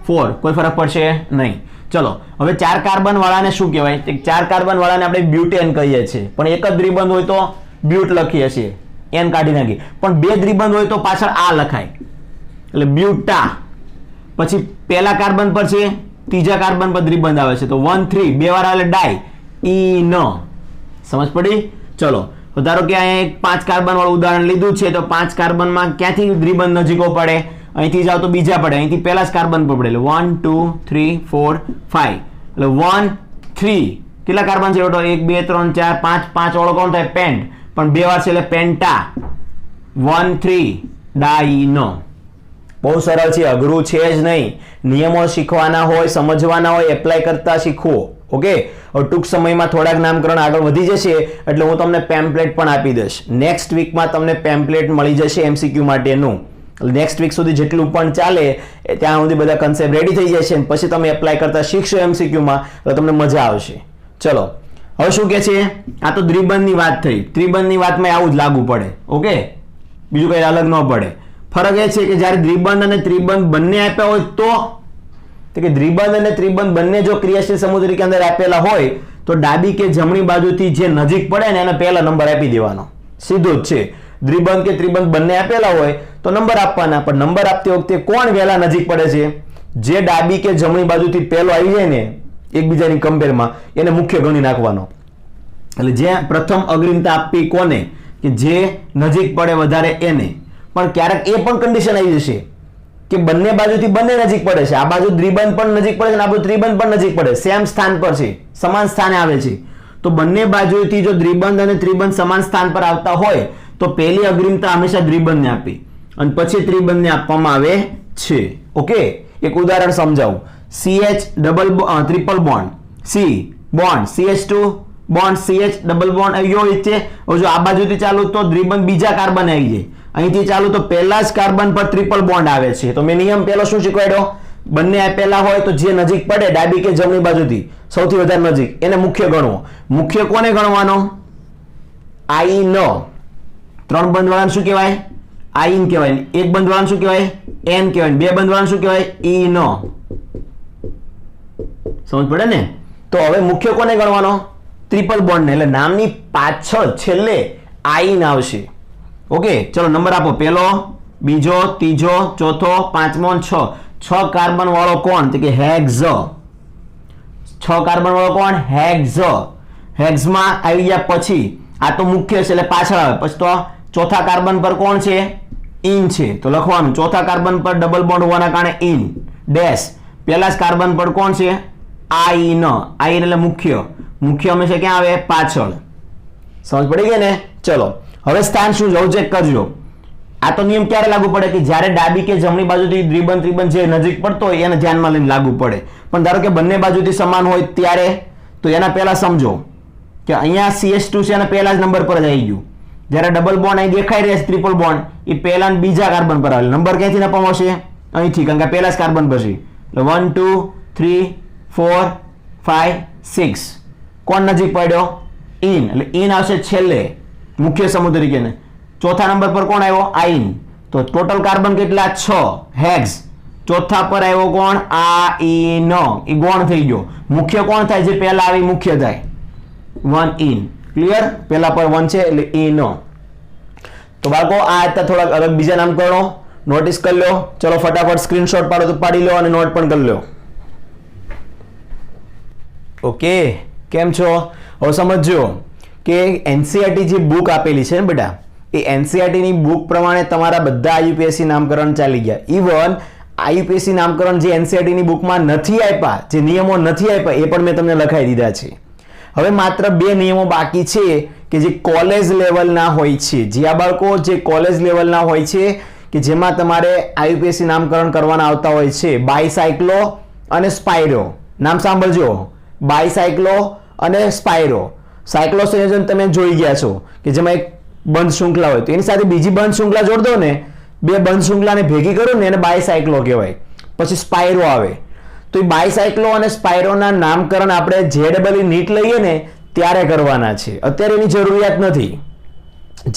4, કોઈ ફરક પડશે નહીં. ચલો હવે 4 કાર્બન વાળાને શું કહેવાય? 4 કાર્બન વાળાને આપણે બ્યુટેન કહીએ છીએ. પણ એક જ દ્વિબંધ હોય તો બ્યુટ લખીએ છીએ, એન કાઢી નાખી. પણ 2 દ્વિબંધ હોય તો પાછળ આ લખાય એટલે બ્યુટા. પછી પહેલા કાર્બન પર છે, ત્રીજા કાર્બન પર દ્વિબંધ આવે છે તો 1 3 2 વાર આવે ડાઈ ઈન. સમજ પડી? ચલો ધારો કે અહીંયા એક 5 કાર્બન વાળું ઉદાહરણ લીધું છે તો 5 કાર્બનમાં ક્યાંથી દ્વિબંધ નજીકો પડે? અહીંથી જાવ તો બીજા પડે, અહીંથી પહેલા જ કાર્બન પર પડે એટલે 1 2 3 4 5. એટલે 1 3 કેટલા કાર્બન છે? 1 2 3 4 5. 5 વાળો કોણ થાય? પેન્ટ. પણ 2 વાર છે એટલે પેન્ટા. 1 3 ડાઈનો. બહુ સરળ છે, અઘરું છે જ નહીં. નિયમો શીખવાના હોય, સમજવાના હોય, એપ્લાય કરતા શીખવો. ઓકે, હવે ટૂંક સમયમાં થોડાક નામકરણ આગળ વધી જશે એટલે હું તમને પેમ્પલેટ પણ આપી દઈશ. નેક્સ્ટ વીકમાં તમને પેમ્પલેટ મળી જશે MCQ માટેનું. નેક્સ્ટ વીક સુધી જેટલું પણ ચાલે ત્યાં સુધી બધા કન્સેપ્ટ રેડી થઈ જશે અને પછી તમે એપ્લાય કરતા શીખશો MCQમાં એટલે તમને મજા આવશે. ચલો હવે શું કહે છે? આ તો દ્વિબંધની વાત થઈ. ત્રિબંધની વાતમાં આવું જ લાગુ પડે. ઓકે, બીજું કંઈ અલગ ન પડે. ફરક એ છે કે જ્યારે દ્વિબંધ અને ત્રિબંધ બંને આપ્યા હોય તો કે દ્વિબંધ અને ત્રિબંધ બંને જો ક્રિયાશીલ સમૂહ તરીકે અંદર આપેલા હોય તો ડાબી કે જમણી બાજુથી જે નજીક પડે ને એને પહેલા નંબર આપી દેવાનો. સીધો જ છે. દ્વિબંધ કે ત્રિબંધ બંને આપેલા હોય તો નંબર આપવાના, પણ નંબર આપતી વખતે કોણ વહેલા નજીક પડે છે? જે ડાબી કે જમણી બાજુથી પહેલો આવી જાય ને એકબીજાની કમ્પેરમાં એને મુખ્ય ગણી નાખવાનો. એટલે જે પ્રથમ અગ્રિમતા આપવી કોને? કે જે નજીક પડે વધારે એને. પણ ક્યારેક એ પણ કન્ડિશન આવી જશે કે બંને બાજુથી બંને નજીક પડે છે. આ બાજુ દ્વિબંધ પણ નજીક પડે છે અને આ બાજુ ત્રિબંધ પણ નજીક પડે, સેમ સ્થાન પર છે, સમાન સ્થાને આવે છે. તો બંને બાજુથી જો દ્વિબંધ અને ત્રિબંધ સમાન સ્થાન પર આવતા હોય તો પહેલી અગ્રિમતા હંમેશા દ્વિબંધને આપી અને પછી ત્રિબંધને આપવામાં આવે છે. ઓકે, એક ઉદાહરણ સમજાવું. CH triple bond C bond CH2 bond CH double bond આવ્યો છે. હવે જો આ બાજુથી ચાલુ તો દ્વિબંધ બીજા કાર્બન આવી જાય, અહીંથી ચાલુ તો પહેલા જ કાર્બન પર ટ્રિપલ બોન્ડ આવે છે. તો મેં નિયમ પહેલો શું શીખવાડ્યો? બંને આપેલા હોય તો જે નજીક પડે ડાબી કે જમણી બાજુથી સૌથી વધારે નજીક એને મુખ્ય ગણવો. મુખ્ય કોને ગણવાનો? આઈન. 3 બંધ વાળાને શું કહેવાય? આઈન કહેવાય. 1 બંધ વાળાને શું કહેવાય? એન કહેવાય. 2 બંધ વાળાને શું કહેવાય? ઈન. સમજ પડે ને? તો હવે મુખ્ય કોને ગણવાનો? ટ્રિપલ બોન્ડ ને. એટલે નામની પાછળ છેલ્લે આઈન આવશે. ઓકે, ચલો નંબર આપો. પહેલો, બીજો, ત્રીજો, ચોથો, પાંચમો, 6. 6 કાર્બન વાળો કોણ? તો કે હેક્ઝ. 6 કાર્બન વાળો કોણ? હેક્ઝ. હેક્ઝમાં આવી ગયા પછી આ તો મુખ્ય છે એટલે પાછળ આવે. પછી તો ચોથા કાર્બન પર કોણ છે? ઇન છે. તો લખવાનું ચોથા કાર્બન પર ડબલ બોન્ડ હોવાના કારણે ઇન ડેશ. પહેલા જ કાર્બન પર કોણ છે? આઈન. આઈન એટલે મુખ્ય. મુખ્ય હંમેશા ક્યાં આવે? પાછળ. સમજ પડી ગઈ ને? ચલો હવે સ્થાન શું છે ચેક કરજો. આ તો નિયમ ક્યારે લાગુ પડે? કે જ્યારે ડાબી કે જમણી બાજુથી દ્વિબંધ ત્રિબંધ જે નજીક પડતો હોય એને ધ્યાનમાં લઈને લાગુ પડે. પણ ધારો કે બંને બાજુથી સમાન હોય ત્યારે તો એના પહેલા સમજો કે અહીંયા CH2 છે અને પહેલા જ નંબર પર જ આવી ગયું. જ્યારે ડબલ બોન્ડ અહીં દેખાઈ રહ્યા છે ટ્રિપલ બોન્ડ એ પહેલા બીજા કાર્બન પર આવે. નંબર ક્યાંથી આપવામાં આવશે? અહીંથી, કારણ કે પહેલા જ કાર્બન પર છે. એટલે 1 2 3 4 5 6 કોણ નજીક પડ્યો? ઇન. એટલે ઇન આવશે છેલ્લે મુખ્ય સમૂહ તરીકે. ચોથા નંબર પર કોણ આવ્યો? આઈન. તો ટોટલ કાર્બન કેટલા? 6 હેક્સ. ચોથા પર આવ્યો કોણ? આઈન. એ ગૌણ થઈ ગયો. મુખ્ય કોણ થાય? જે પહેલા આવી મુખ્ય થાય. 1 ઇન. ક્લિયર? પહેલા પર 1 છે એટલે ઇન. તો બાળકો આ હતા થોડાક અલગ બીજા નામકરણો નોટિસ કરી લો. ચલો ફટાફટ સ્ક્રીનશોટ પાડો તો પાડી લો અને નોટ પણ કરી લો. ઓકે, કેમ છો? હવે સમજજો કે એનસીઈઆરટી જે બુક આપેલી છે ને બેટા, એ એનસીઈઆરટી ની બુક પ્રમાણે તમારા બધા આઈયુપીએસસી નામકરણ ચાલી ગયા. ઇવન આઈયુપીએસસી નામકરણ જે એનસીઈઆરટી ની બુકમાં નથી આપ્યા, જે નિયમો નથી આપ્યા એ પણ મેં તમને લખાઈ દીધા છે. હવે માત્ર 2 નિયમો બાકી છે કે જે કોલેજ લેવલના હોય છે. જે આ બાળકો જે કોલેજ લેવલના હોય છે કે જેમાં તમારે આઈયુપીએસસી નામકરણ કરવાના આવતા હોય છે. બાયસાયક્લો અને સ્પાયરો. નામ સાંભળજો, બાયસાયક્લો અને સ્પાયરો. સાયક્લો સંયોજન તમે જોઈ ગયા છો કે જેમાં એક બંધ શૃંખલા હોય તો એની સાથે બીજી બંધ શૃંખલા જોડ દો ને, 2 બંધ શૃંખલાને ભેગી કરો ને એને બાયસાયક્લો કહેવાય. પછી સ્પાયરો આવે. તો એ બાયસાયક્લો અને સ્પાયરોના નામકરણ આપણે જેડબલઈ નીટ લઈએ ને ત્યારે કરવાના છે. અત્યારે એની જરૂરિયાત નથી.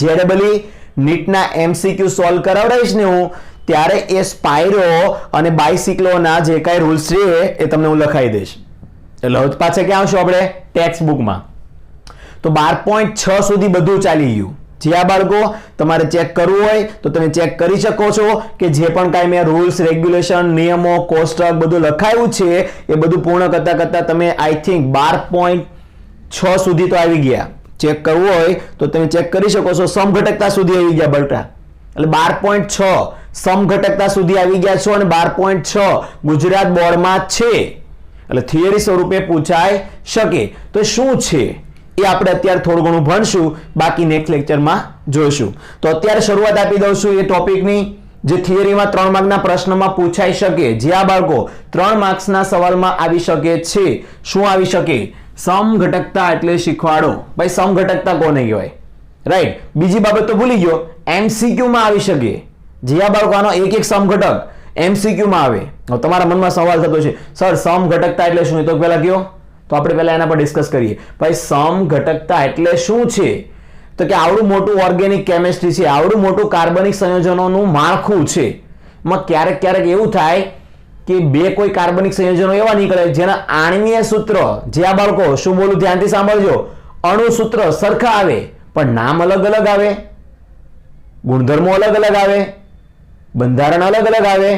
જેડબલઈ નીટના MCQ સોલ્વ કરાવડાવીશ ને હું ત્યારે એ સ્પાયરો અને બાયસાયક્લોના જે કાંઈ રૂલ્સ છે એ તમને હું લખાઈ દઈશ. એટલે હવે પાછા ક્યાં આવશું આપણે? ટેક્સ્ટ બુકમાં. તો 12.6 સુધી બધું ચાલી ગયું. જે આ બાળકો તમારે ચેક કરવું હોય તો તમે ચેક કરી શકો છો કે જે પણ કાંઈ મેં રૂલ્સ, રેગ્યુલેશન, નિયમો, કોષ્ટક બધું લખાયું છે એ બધું પૂર્ણ કરતા કરતા તમે આઈ થિંક 12.6 સુધી તો આવી ગયા. ચેક કરવું હોય તો તમે ચેક કરી શકો છો. સમઘટકતા સુધી આવી ગયા બલટા. એટલે 12.6 સમઘટકતા સુધી આવી ગયા છો અને 12.6 ગુજરાત બોર્ડમાં છે. એટલે થિયરી સ્વરૂપે પૂછાઈ શકે. તો શું છે એ આપણે અત્યારે થોડું ઘણું ભણશું, બાકી નેક્સ્ટ લેક્ચરમાં જોઈશું. તો અત્યારે શરૂઆત આપી દઉં છું એ ટોપિકની જે થિયરીમાં 3 માર્કના પ્રશ્નમાં પૂછાઈ શકે. જે આ બાળકો 3 માર્ક્સના સવાલમાં આવી શકે છે. શું આવી શકે? સમઘટકતા એટલે શીખવાડો. ભાઈ સમઘટકતા કોને કહેવાય? રાઈટ. બીજી બાબત તો ભૂલી ગયો, MCQ માં આવી શકે. જે આ બાળકો આનો એક એક સમઘટક MCQ માં આવે. તમારા મનમાં સવાલ થતો છે, સર સમઘટકતા એટલે શું? તો પહેલા કયો, તો આપણે પહેલા એના પર ડિસ્કસ કરીએ. ભાઈ સમઘટકતા એટલે શું છે? તો કે આવડું મોટું ઓર્ગેનિક કેમિસ્ટ્રી છે, આવડું મોટું કાર્બનિક સંયોજનોનું માળખું છે. એમાં ક્યારેક ક્યારેક એવું થાય કે 2 કોઈ કાર્બનિક સંયોજનો એવા નીકળે જેના આણ્વીય સૂત્ર, જે આ બાળકો શું બોલું ધ્યાનથી સાંભળજો, અણુ સૂત્ર સરખા આવે પણ નામ અલગ અલગ આવે, ગુણધર્મો અલગ અલગ આવે, બંધારણ અલગ અલગ આવે.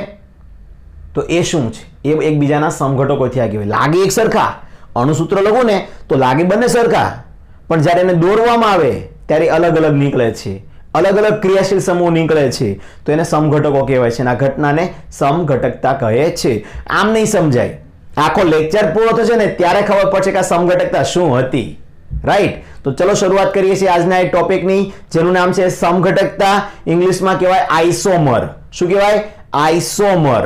તો એ શું છે? એ એકબીજાના સમઘટકો થયા કહેવાય. લાગે એક સરખા, અણુસૂત્ર લખું ને તો લાગે બંને સરખા, પણ જ્યારે એને દોરવામાં આવે ત્યારે અલગ અલગ નીકળે છે, અલગ અલગ ક્રિયાશીલ સમૂહ નીકળે છે. તો એને સમઘટકો કહેવાય છે. આ ઘટનાને સમઘટકતા કહે છે. આમ નહીં સમજાય. આખો લેક્ચર પૂરો થશે ને ત્યારે ખબર પડશે કે આ સમઘટકતા શું હતી. રાઈટ. તો ચલો શરૂઆત કરીએ છીએ આજના એક ટોપિકની જેનું નામ છે સમઘટકતા. ઇંગ્લિશમાં કહેવાય આઇસોમર. શું કહેવાય? આઇસોમર.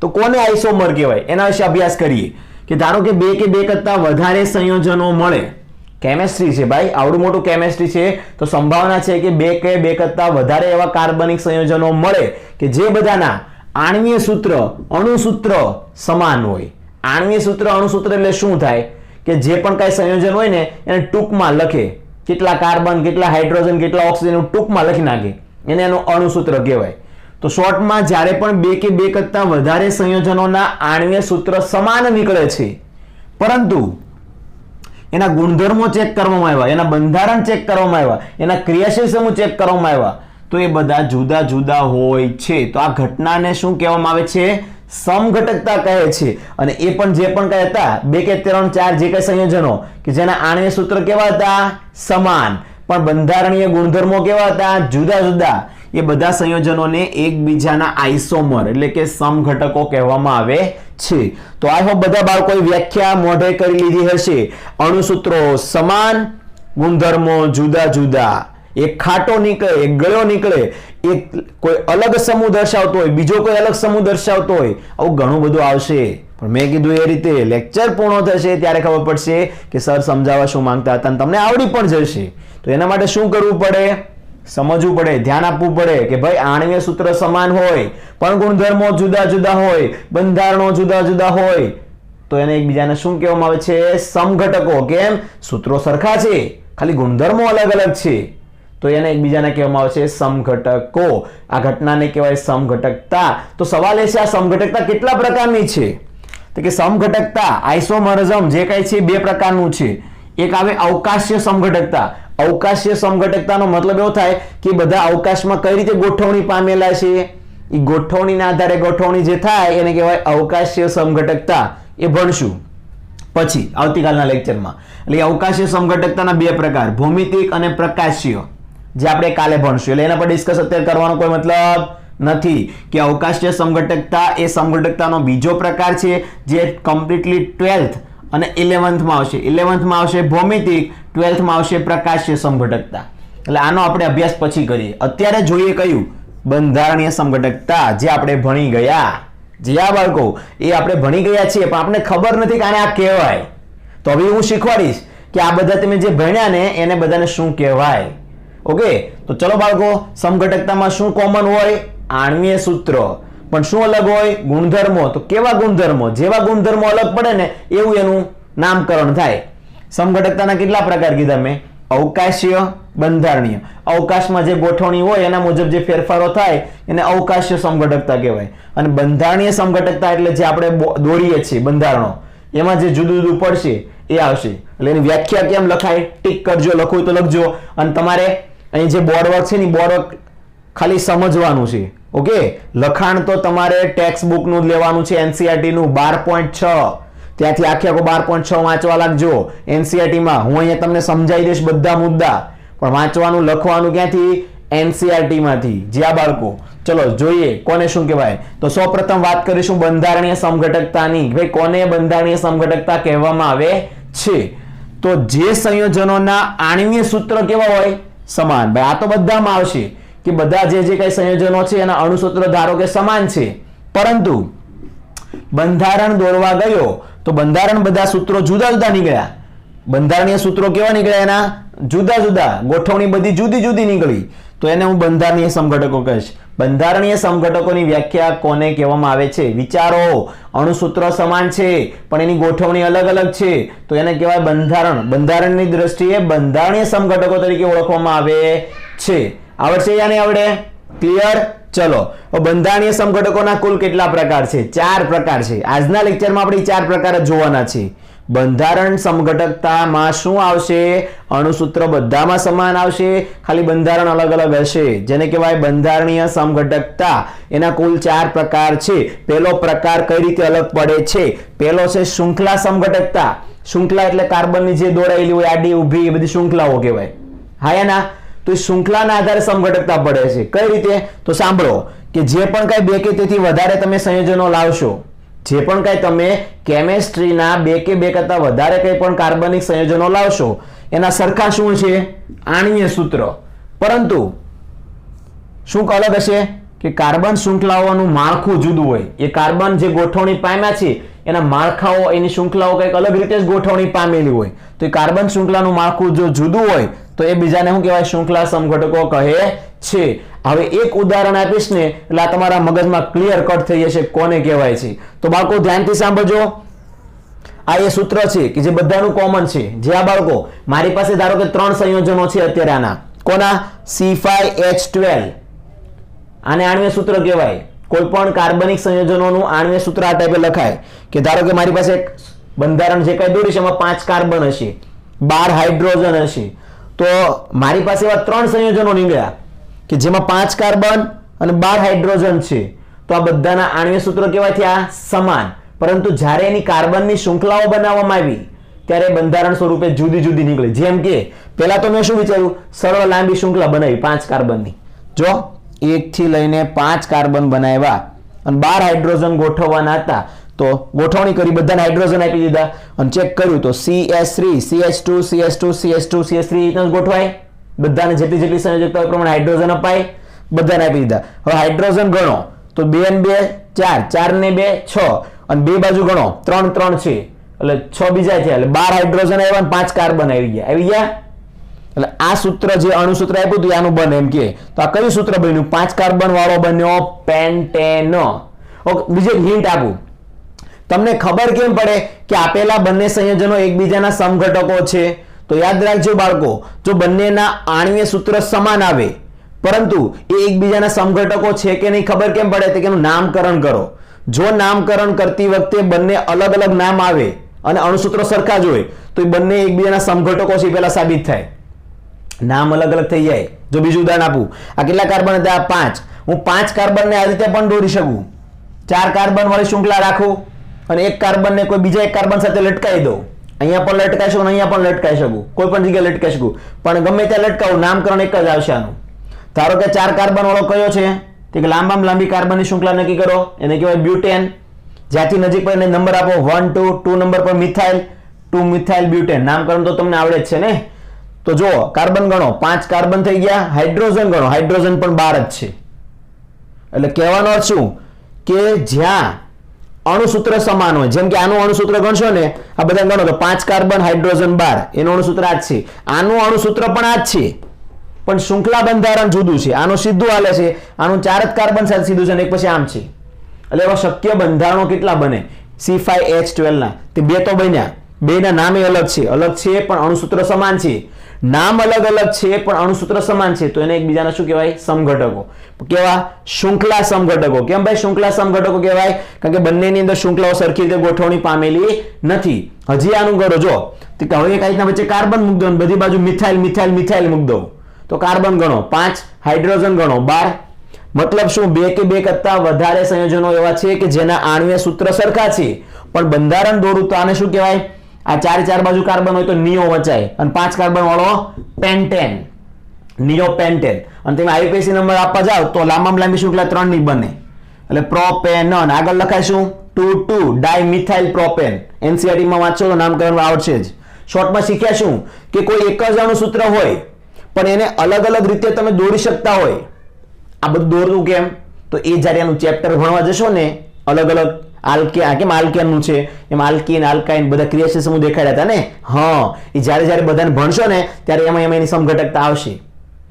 તો કોને આઇસોમર કહેવાય એના વિશે અભ્યાસ કરીએ કે ધારો કે બે કે બે કરતા વધારે સંયોજનો મળે, કેમેસ્ટ્રી છે ભાઈ, આવડું મોટું કેમેસ્ટ્રી છે, તો સંભાવના છે કે બે કે બે કરતા વધારે એવા કાર્બનિક સંયોજનો મળે કે જે બધાના આણ્વીય સૂત્ર અણુસૂત્ર સમાન હોય. આણ્વીય સૂત્ર અણુસૂત્ર એટલે શું થાય કે જે પણ કાંઈ સંયોજન હોય ને એને ટૂંકમાં લખે, કેટલા કાર્બન કેટલા હાઇડ્રોજન કેટલા ઓક્સિજન ટૂંકમાં લખી નાખે, એને એનું અણુસૂત્ર કહેવાય. તો શોર્ટમાં જ્યારે પણ બે કે બે કરતા વધારે સંયોજનોના આણ્વીય સૂત્ર સમાન નીકળે છે પરંતુ એના ગુણધર્મો ચેક કરવામાં આવ્યા, એના બંધારણ ચેક કરવામાં આવ્યા, એના ક્રિયાશીલ સમૂહ ચેક કરવામાં આવ્યા, તો એ બધા જુદા જુદા હોય છે. તો આ ઘટનાને શું કહેવામાં આવે છે? સમઘટકતા કહે છે. અને એ પણ જે પણ કઈ હતા બે કે ત્રણ ચાર જે કઈ સંયોજનો કે જેના આણ્વીય સૂત્ર કેવા હતા? સમાન, પણ બંધારણીય ગુણધર્મો કેવા હતા? જુદા જુદા. એ બધા સંયોજનોને એકબીજાના આઇસોમર એટલે કે સમઘટકો કહેવામાં આવે છે. તો આઈ હોપ બધા બાળકોએ વ્યાખ્યા મોઢે કરી લીધી હશે. અણુસૂત્રો સમાન, ગુણધર્મો જુદા જુદા. એક ખાટો નીકળે, એક ગળ્યો નીકળે, એક કોઈ અલગ સમૂહ દર્શાવતો હોય, બીજો કોઈ અલગ સમૂહ દર્શાવતો હોય, આવું ઘણું બધું આવશે. પણ મેં કીધું એ રીતે લેક્ચર પૂર્ણ થશે ત્યારે ખબર પડશે કે સર સમજાવવા શું માંગતા હતા, તમને આવડી પણ જશે. તો એના માટે શું કરવું પડે? સમજવું પડે, ધ્યાન આપવું પડે કે ભાઈ આણ્વીય સૂત્ર સમાન હોય પણ ગુણધર્મો જુદા જુદા હોય, બંધારણો જુદા જુદા હોય, તો એને એકબીજાને શું કહેવામાં આવે છે? સમઘટકો. કેમ? સૂત્રો સરખા છે, ખાલી ગુણધર્મો અલગ અલગ છે, તો એને એકબીજાને કહેવામાં આવે છે સમઘટકો. આ ઘટનાને કહેવાય સમઘટકતા. તો સવાલ એ છે આ સમઘટકતા કેટલા પ્રકારની છે? તો કે સમઘટકતા આઇસોમરિઝમ જે કઈ છે બે પ્રકારનું છે. એક આવે અવકાશીય સમઘટકતા. અવકાશીય સમઘટકતાનો મતલબ એવો થાય કે બધા અવકાશમાં કઈ રીતે ગોઠવણી પામેલા છે, એ ગોઠવણીના આધારે ગોઠવણી જે થાય એને કહેવાય અવકાશીય સમઘટકતા. એ ભણશું પછી આવતીકાલના લેક્ચરમાં. એટલે અવકાશીય સમઘટકતાના બે પ્રકાર, ભૌમિતિક અને પ્રકાશીય, જે આપણે કાલે ભણશું. એટલે એના પર ડિસ્કસ અત્યારે કરવાનો કોઈ મતલબ નથી કે અવકાશીય સમઘટકતા એ સમઘટકતાનો બીજો પ્રકાર છે જે કમ્પ્લીટલી 12th અને 11th માં આવશે. 11th માં આવશે ભૌમિતિક, 12th માં આવશે પ્રકાશીય સમઘટકતા. એટલે આનો આપણે અભ્યાસ પછી કરીએ. અત્યારે જોઈએ કયું? બંધારણીય સમઘટકતા, જે આપણે ભણી ગયા. જે આ બાળકો એ આપણે ભણી ગયા છીએ પણ આપણે ખબર નથી કે આને આ કહેવાય. તો હવે હું શીખવાડીશ કે આ બધા તમે જે ભણ્યા ને એને બધાને શું કહેવાય. ઓકે, તો ચલો બાળકો, સમઘટકતામાં શું કોમન હોય? આણ્વીય સૂત્ર. પણ શું અલગ હોય? ગુણધર્મો. તો કેવા ગુણધર્મો? જેવા ગુણધર્મો અલગ પડે ને એવું એનું નામકરણ થાય. સમઘટકતાના કેટલા પ્રકાર કીધા મેં? અવકાશીય, બંધારણીય. અવકાશમાં જે ગોઠવણી હોય એના મુજબ જે ફેરફારો થાય એને અવકાશીય સમઘટકતા કહેવાય. અને બંધારણીય સમઘટકતા એટલે જે આપણે દોરીએ છીએ બંધારણો, એમાં જે જુદું જુદું પડશે એ આવશે. એટલે એની વ્યાખ્યા કેમ લખાય? ટીક કરજો, લખવું તો લખજો. અને તમારે અહીં જે બોર્ડ વર્ક છે ને બોર્ડ વર્ક ખાલી સમજવાનું છે. ઓકે, લખાણ તો તમારે ટેક્સ્ટ બુક નું લેવાનું છે, એનસીઈઆરટી નું 12.6. ત્યાંથી આખે આખો 12.6 વાંચવા લાગજો એનસીઈઆરટી માં. હું અહીંયા તમને સમજાવી દઈશ બધા મુદ્દા, પણ વાંચવાનું લખવાનું ક્યાંથી? એનસીઈઆરટી માંથી. જ્યાં બાળકો ચલો જોઈએ કોને શું કહેવાય. તો સૌપ્રથમ વાત કરીશું બંધારણીય સમઘટકતાની. ભાઈ કોને બંધારણીય સમઘટકતા કહેવામાં આવે છે? તો જે સંયોજનોના આણ્વીય સૂત્ર કેવા હોય? સમાન. ભાઈ આ તો બધામાં આવશે કે બધા જે કઈ સંયોજનો છે એના અણુસૂત્ર ધારો કે સમાન છે, પરંતુ બંધારણ દોરવા ગયો તો બંધારણ બધા સૂત્રો જુદા જુદા નીકળ્યા. બંધારણીય સૂત્રો કેવા નીકળ્યા? એના જુદા જુદા, ગોઠવણી બધી જુદી જુદી નીકળી, તો એને હું બંધારણીય સમઘટકો કહીશ. બંધારણીય સમઘટકોની વ્યાખ્યા કોને કહેવામાં આવે છે? વિચારો. અણુસૂત્ર સમાન છે પણ એની ગોઠવણી અલગ અલગ છે, તો એને કહેવાય બંધારણ. બંધારણની દ્રષ્ટિએ બંધારણીય સમઘટકો તરીકે ઓળખવામાં આવે છે. આવડશે યા નહીં આવડે? ક્લિયર? ચલો, બંધારણીય સમઘટકોના કુલ કેટલા પ્રકાર છે? 4 પ્રકાર છે. આજના લેક્ચરમાં આપણે 4 પ્રકાર જ જોવાના છે. બંધારણ સમઘટકતામાં શું આવશે? અણુસૂત્ર બધામાં સમાન આવશે, ખાલી બંધારણ અલગ અલગ હશે, જેને કહેવાય બંધારણીય સમઘટકતા. એના કુલ 4 પ્રકાર છે. પહેલો પ્રકાર કઈ રીતે અલગ પડે છે? પહેલો છે શૃંખલા સમઘટકતા. શૃંખલા એટલે કાર્બનની જે દોડાયેલી હોય આડી ઊભી એ બધી શૃંખલાઓ કહેવાય. હા યા? તો શૃંખલાના આધારે સમઘટકતા પડે છે. કઈ રીતે? તો સાંભળો કે જે પણ કઈ બે કે તેથી વધારે તમે સંયોજનો લાવશો, જે પણ કઈ તમે કેમેસ્ટ્રીના બે કે બે કરતા વધારે કઈ પણ કાર્બનિક સંયોજનો લાવશો એના સરખા શું છે? આણ્વીય સૂત્ર. પરંતુ શું અલગ હશે? કે કાર્બન શૃંખલાઓનું માળખું જુદું હોય. એ કાર્બન જે ગોઠવણી પામ્યા છે એના માળખાઓ, એની શૃંખલાઓ કંઈક અલગ રીતે જ ગોઠવણી પામેલી હોય. તો એ કાર્બન શૃંખલાનું માળખું જો જુદું હોય તો એ બીજાને શું કહેવાય? શૃંખલા સમઘટકો કહે છે. હવે એક ઉદાહરણ આપીશ ને એટલે આ તમારા મગજમાં ક્લિયર કટ થઈ જશે કોને કહેવાય છે. તો બાળકો ધ્યાનથી સાંભળજો. આ એ સૂત્ર છે કે જે બધાનું કોમન છે. જે આ બાળકો મારી પાસે ધારો કે 3 સંયોજનો છે અત્યારે આના. કોના? C5H12. આને આણ્વીય સૂત્ર કહેવાય. કોઈ પણ કાર્બનિક સંયોજનોનું આણ્વીય સૂત્ર આ ટાઈપે લખાય કે ધારો કે મારી પાસે એક બંધારણ જે કઈ દોરીશ એમાં 5 કાર્બન હશે, 12 હાઇડ્રોજન હશે. તો મારી પાસે એવા 3 સંયોજનો નીકળ્યા કે જેમાં 5 કાર્બન અને 12 હાઇડ્રોજન છે. તો આ બધાના આણ્વીય સૂત્ર કેવા થયા? સમાન. પરંતુ જ્યારે એની કાર્બનની શૃંખલાઓ બનાવવામાં આવી ત્યારે બંધારણ સ્વરૂપે જુદી જુદી નીકળી. જેમ કે પહેલા તો મેં શું વિચાર્યું? સરળ લાંબી શૃંખલા બનાવી 5 કાર્બનની. જો 1 થી લઈને 5 કાર્બન બનાવ્યા અને 12 હાઇડ્રોજન ગોઠવવાના હતા. તો ગોઠવણી કરી, બધાને હાઇડ્રોજન આપી દીધા અને ચેક કર્યું તો CH3 CH2 CH2 CH2 CH3 ગોઠવાય. બધાને જેટલી જેટલી સંયોજકતા હોય પ્રમાણે હાઇડ્રોજન અપાય, બધાને આપી દીધા. હવે હાઇડ્રોજન ગણો તો 2 ને 2 4, 4 ને 2 6 અને બે બાજુ ગણો 3 3 છે એટલે 6 બીજા થયા એટલે 12 હાઇડ્રોજન આવ્યા અને 5 કાર્બન આવી ગયા. એટલે આ સૂત્ર જે અણુસૂત્ર આપ્યું હતું આનું બને એમ કે. તો આ કયું સૂત્ર બન્યું? 5 કાર્બન વાળો બન્યો પેન્ટેન. ઓકે, બીજે હિન્ટ આપું. તમને ખબર કેમ પડે કે આપેલા બંને સંયોજનો એકબીજાના સમઘટકો છે? તો યાદ રાખજો બાળકો, જો બંનેના આણ્વીય સૂત્ર સમાન આવે પરંતુ એ એકબીજાના સમઘટકો છે કે નહીં ખબર કેમ પડે? તો કે એનું નામકરણ કરો. જો નામકરણ કરતી વખતે બંને અલગ અલગ નામ આવે અને અણુસૂત્રો સરખા જ હોય તો એ બંને એકબીજાના સમઘટકો છે પેલા સાબિત થાય. નામ અલગ અલગ થઈ જાય. જો બીજું ઉદાહરણ આપું, આ કેટલા કાર્બન હતા? 5. હું 5 કાર્બનને આ રીતે પણ દોરી શકું. 4 કાર્બન વાળી શૃંખલા રાખું અને એક કાર્બનને કોઈ બીજા એક કાર્બન સાથે લટકાવી દઉં. અહીંયા પણ લટકાઈ શકું, અહીંયા પણ લટકાઈ શકું, કોઈ પણ જગ્યાએ લટકાઈ શકું, પણ ગમે ત્યાં લટકાવું નામકરણ એક જ આવશે આનું. ધારો કે 4 કાર્બન વાળો કયો છે? તે લાંબામાં લાંબી કાર્બનની શૃંખલા નક્કી કરો, એને કહેવાય બ્યુટેન. જ્યાંથી નજીક પડે નંબર આપો 1 2, 2 નંબર પર મિથાઇલ, 2 મિથાઇલ બ્યુટેન. નામકરણ તો તમને આવડે જ છે ને. તો જો કાર્બન ગણો, 5 કાર્બન થઈ ગયા. હાઇડ્રોજન ગણો, હાઇડ્રોજન પણ 12 જ છે. એટલે કહેવાનો અર્થ શું કે જ્યાં અણુસૂત્ર સમાન હોય, જેમ કે આનું અણુસૂત્ર ગણશો ને, આ બધા ગણો તો 5 કાર્બન હાઇડ્રોજન 12, એનું અણુસૂત્ર આ જ છે. આનું અણુસૂત્ર પણ આ જ છે પણ શૃંખલા બંધારણ જુદું છે. આનું સીધું હાલે છે, આનું 4 જ કાર્બન સાથે સીધું છે અને એક પછી આમ છે. એટલે એવા શક્ય બંધારણો કેટલા બને C5H12 ના? તે 2 તો બન્યા. 2 ના નામે અલગ છે પણ અણુસૂત્ર સમાન છે. નામ અલગ અલગ છે પણ અણુસૂત્ર સમાન છે. તો એને એકબીજાના શું કહેવાય? સમઘટકો. કેવા? શૃંખલા સમઘટકો. કેમ ભાઈ શૃંખલા સમઘટકો કહેવાય? કારણ કે બંનેની અંદર શૃંખલાઓ સરખી રીતે ગોઠવણી પામેલી નથી. હજી આનું કરો જો, તો હવે એક રીતના વચ્ચે કાર્બન મૂક દો, બધી બાજુ મિથાઇલ મિથાઇલ મિથાઇલ મૂક દો. તો કાર્બન ગણો 5, હાઇડ્રોજન ગણો 12. મતલબ શું? 2 કે 2 કરતા વધારે સંયોજનો એવા છે કે જેના આણ્વીય સૂત્ર સરખા છે પણ બંધારણ દોરું તો આને શું કહેવાય? આ 4 બાજુ કાર્બન હોય તો નિયો વચાય અને 5 કાર્બન વાળો પેન્ટેન, નિયોપેન્ટેન. અને તમે આઈયુપીએસી નંબર આપવા જાવ તો લાંબામાં લાંબી શૃંખલા 3 ની બને. એટલે પ્રોપેનન આગળ લખાઈશું 2 ડાયમિથાઇલ પ્રોપેન. એનસીઈઆરટી માં વાંચો તો નામકરણ આવડશે જ. શોર્ટમાં શીખ્યા શું કે કોઈ એક જ અણુસૂત્ર હોય પણ એને અલગ અલગ રીતે તમે દોરી શકતા હોય. આ બધું દોરવું કેમ? તો એ જ્યારે એનું ચેપ્ટર ભણવા જશો ને, અલગ અલગ કેમ આલ્કેનનું છે એમ આલ્કીન આલ્કાઇન બધા ક્રિયાશીલ સમૂહ દેખાડ્યા હતા ને. હા, એ જ્યારે બધાને ભણશો ને ત્યારે એમાં એની સમઘટકતા આવશે.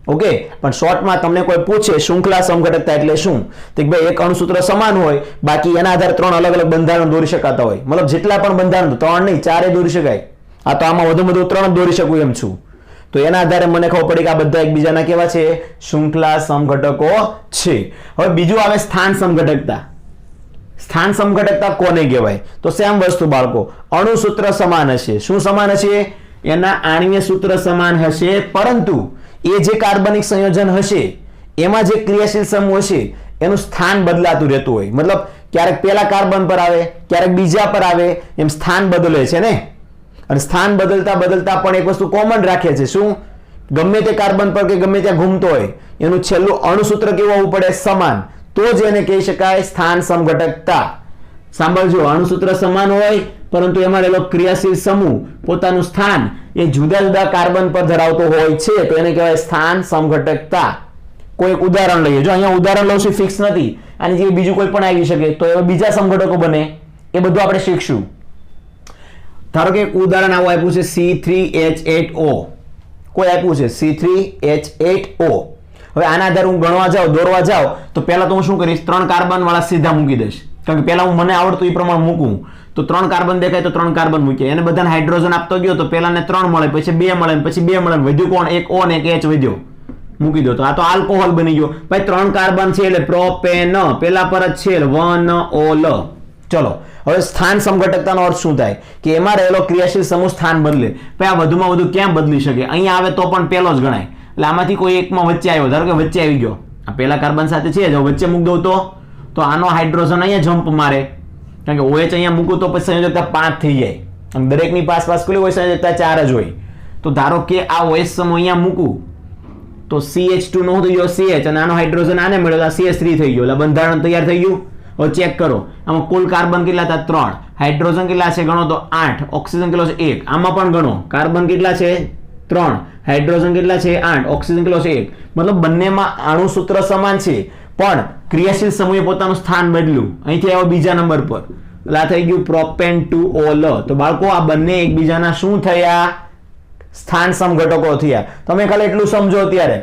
ઓકે, પણ શોર્ટમાં તમને કોઈ પૂછે શૃંખલા સમઘટકતા એટલે શું, તો ભાઈ એક અણુસૂત્ર સમાન હોય બાકી એના આધારે 3 અલગ અલગ બંધારણ દોરી શકાતા હોય. મતલબ જેટલા પણ બંધારણ 3 નહીં 4 દોરી શકાય. આ તો આમાં વધુ 3 જ દોરી શકું એમ છું. તો એના આધારે મને ખબર પડી કે આ બધા એકબીજાના કેવા છે? શૃંખલા સમઘટકો છે. હવે બીજું આવે સ્થાન સમઘટકતા. સ્થાન સમઘટકતા કોને કહેવાય? તો સેમ વસ્તુ બાળકો, અણુસૂત્ર સમાન હશે. શું સમાન હશે? એના આણ્વીય સૂત્ર સમાન હશે પરંતુ એ જે કાર્બનિક સંયોજન હશે એમાં જે ક્રિયાશીલ સમૂહ હશે એનું સ્થાન બદલાતું રહેતું હોય. મતલબ ક્યારેક પહેલા કાર્બન પર આવે, ક્યારેક બીજા પર આવે, એમ સ્થાન બદલે છે ને. અને સ્થાન બદલતા બદલતા પણ એક વસ્તુ કોમન રાખે છે. શું? ગમે તે કાર્બન પર કે ગમે ત્યાં ઘૂમતો હોય એનું છેલ્લું અણુસૂત્ર કેવું હોવું પડે? સમાન. તો જ એને કહી શકાય સ્થાન સમઘટકતા. સાંભળજો, અણુસૂત્ર સમાન હોય પરંતુ એમાં રહેલો ક્રિયાશીલ સમૂહ પોતાનું સ્થાન એ જુદા જુદા કાર્બન પર ધરાવતો હોય છે તો એને કહેવાય સ્થાન સમઘટકતા. કોઈ એક ઉદાહરણ લઈએ, જો અહીંયા ઉદાહરણ લઉં છું ફિક્સ નથી, આની જગ્યાએ બીજું કોઈ પણ આવી શકે, તો એવા બીજા સમઘટકો બને, એ બધું આપણે શીખશું. ધારો કે એક ઉદાહરણ આવું આપ્યું છે C3H8O, કોઈ આપ્યું છે C3H8O. હવે આના આધારે હું ગણવા જાઉં, દોરવા જાઉં, તો પહેલા તો હું શું કરીશ, 3 કાર્બન વાળા સીધા મૂકી દઈશ, કારણ કે પહેલા હું મને આવડતું એ પ્રમાણે મૂકું. તો 3 કાર્બન દેખાય તો 3 કાર્બન મૂકીએ, એને બધાને હાઇડ્રોજન આપતો ગયો, તો પહેલાને 3 મળે, પછી 2 મળે, પછી 2 મળે, વધ્યું કોણ, એક O ને એક H વધ્યો, મૂકી દો. તો આ તો આલ્કોહોલ બની ગયો ભાઈ. 3 કાર્બન છે એટલે પ્રોપેન, પેલા પર જ છે 1OL. ચલો હવે સ્થાન સમઘટકતાનો અર્થ શું થાય કે એમાં રહેલો ક્રિયાશીલ સમૂહ સ્થાન બદલે. ભાઈ આ વધુમાં વધુ ક્યાં બદલી શકે, અહીંયા આવે તો પણ પહેલો જ ગણાય, એટલે આમાંથી કોઈ એકમાં વચ્ચે આવ્યો, ધારો કે વચ્ચે આવી ગયો, આ પહેલા કાર્બન સાથે છે, જો વચ્ચે મૂક દઉં તો આનો હાઇડ્રોજન અહીંયા જમ્પ મારે, કારણ કે OH અહીંયા મૂકું તો પછી સંયોજકતા 5 થઈ જાય, અને દરેકની પાસ કેટલી હોય, સંયોજકતા 4 જ હોય. તો ધારો કે આ OH સમૂહ અહીંયા મૂકું તો CH2 નો થઈ ગયો CH, અને આનો હાઇડ્રોજન આને મળ્યો, આ CH3 થઈ ગયો, એટલે બંધારણ તૈયાર થઈ ગયું. હવે ચેક કરો, આમાં કુલ કાર્બન કેટલા હતા, 3, હાઇડ્રોજન કેટલા છે ગણો તો 8, ઓક્સિજન કેટલો છે 1, આમાં પણ ગણો, કાર્બન કેટલા છે 3, હાઇડ્રોજન કેટલા છે 8, ઓક્સિજન કેટલો છે 1. મતલબ બંનેમાં અણુસૂત્ર સમાન છે, પણ ક્રિયાશીલ સમૂહે પોતાનું સ્થાન બદલ્યું, અહીંથી આવ્યો બીજા નંબર પર, એટલે આ થઈ ગયું પ્રોપેન 2OL. તો બાળકો આ બંને એકબીજાના શું થયા, સ્થાન સમઘટકો થયા. તમે ખાલી એટલું સમજો, અત્યારે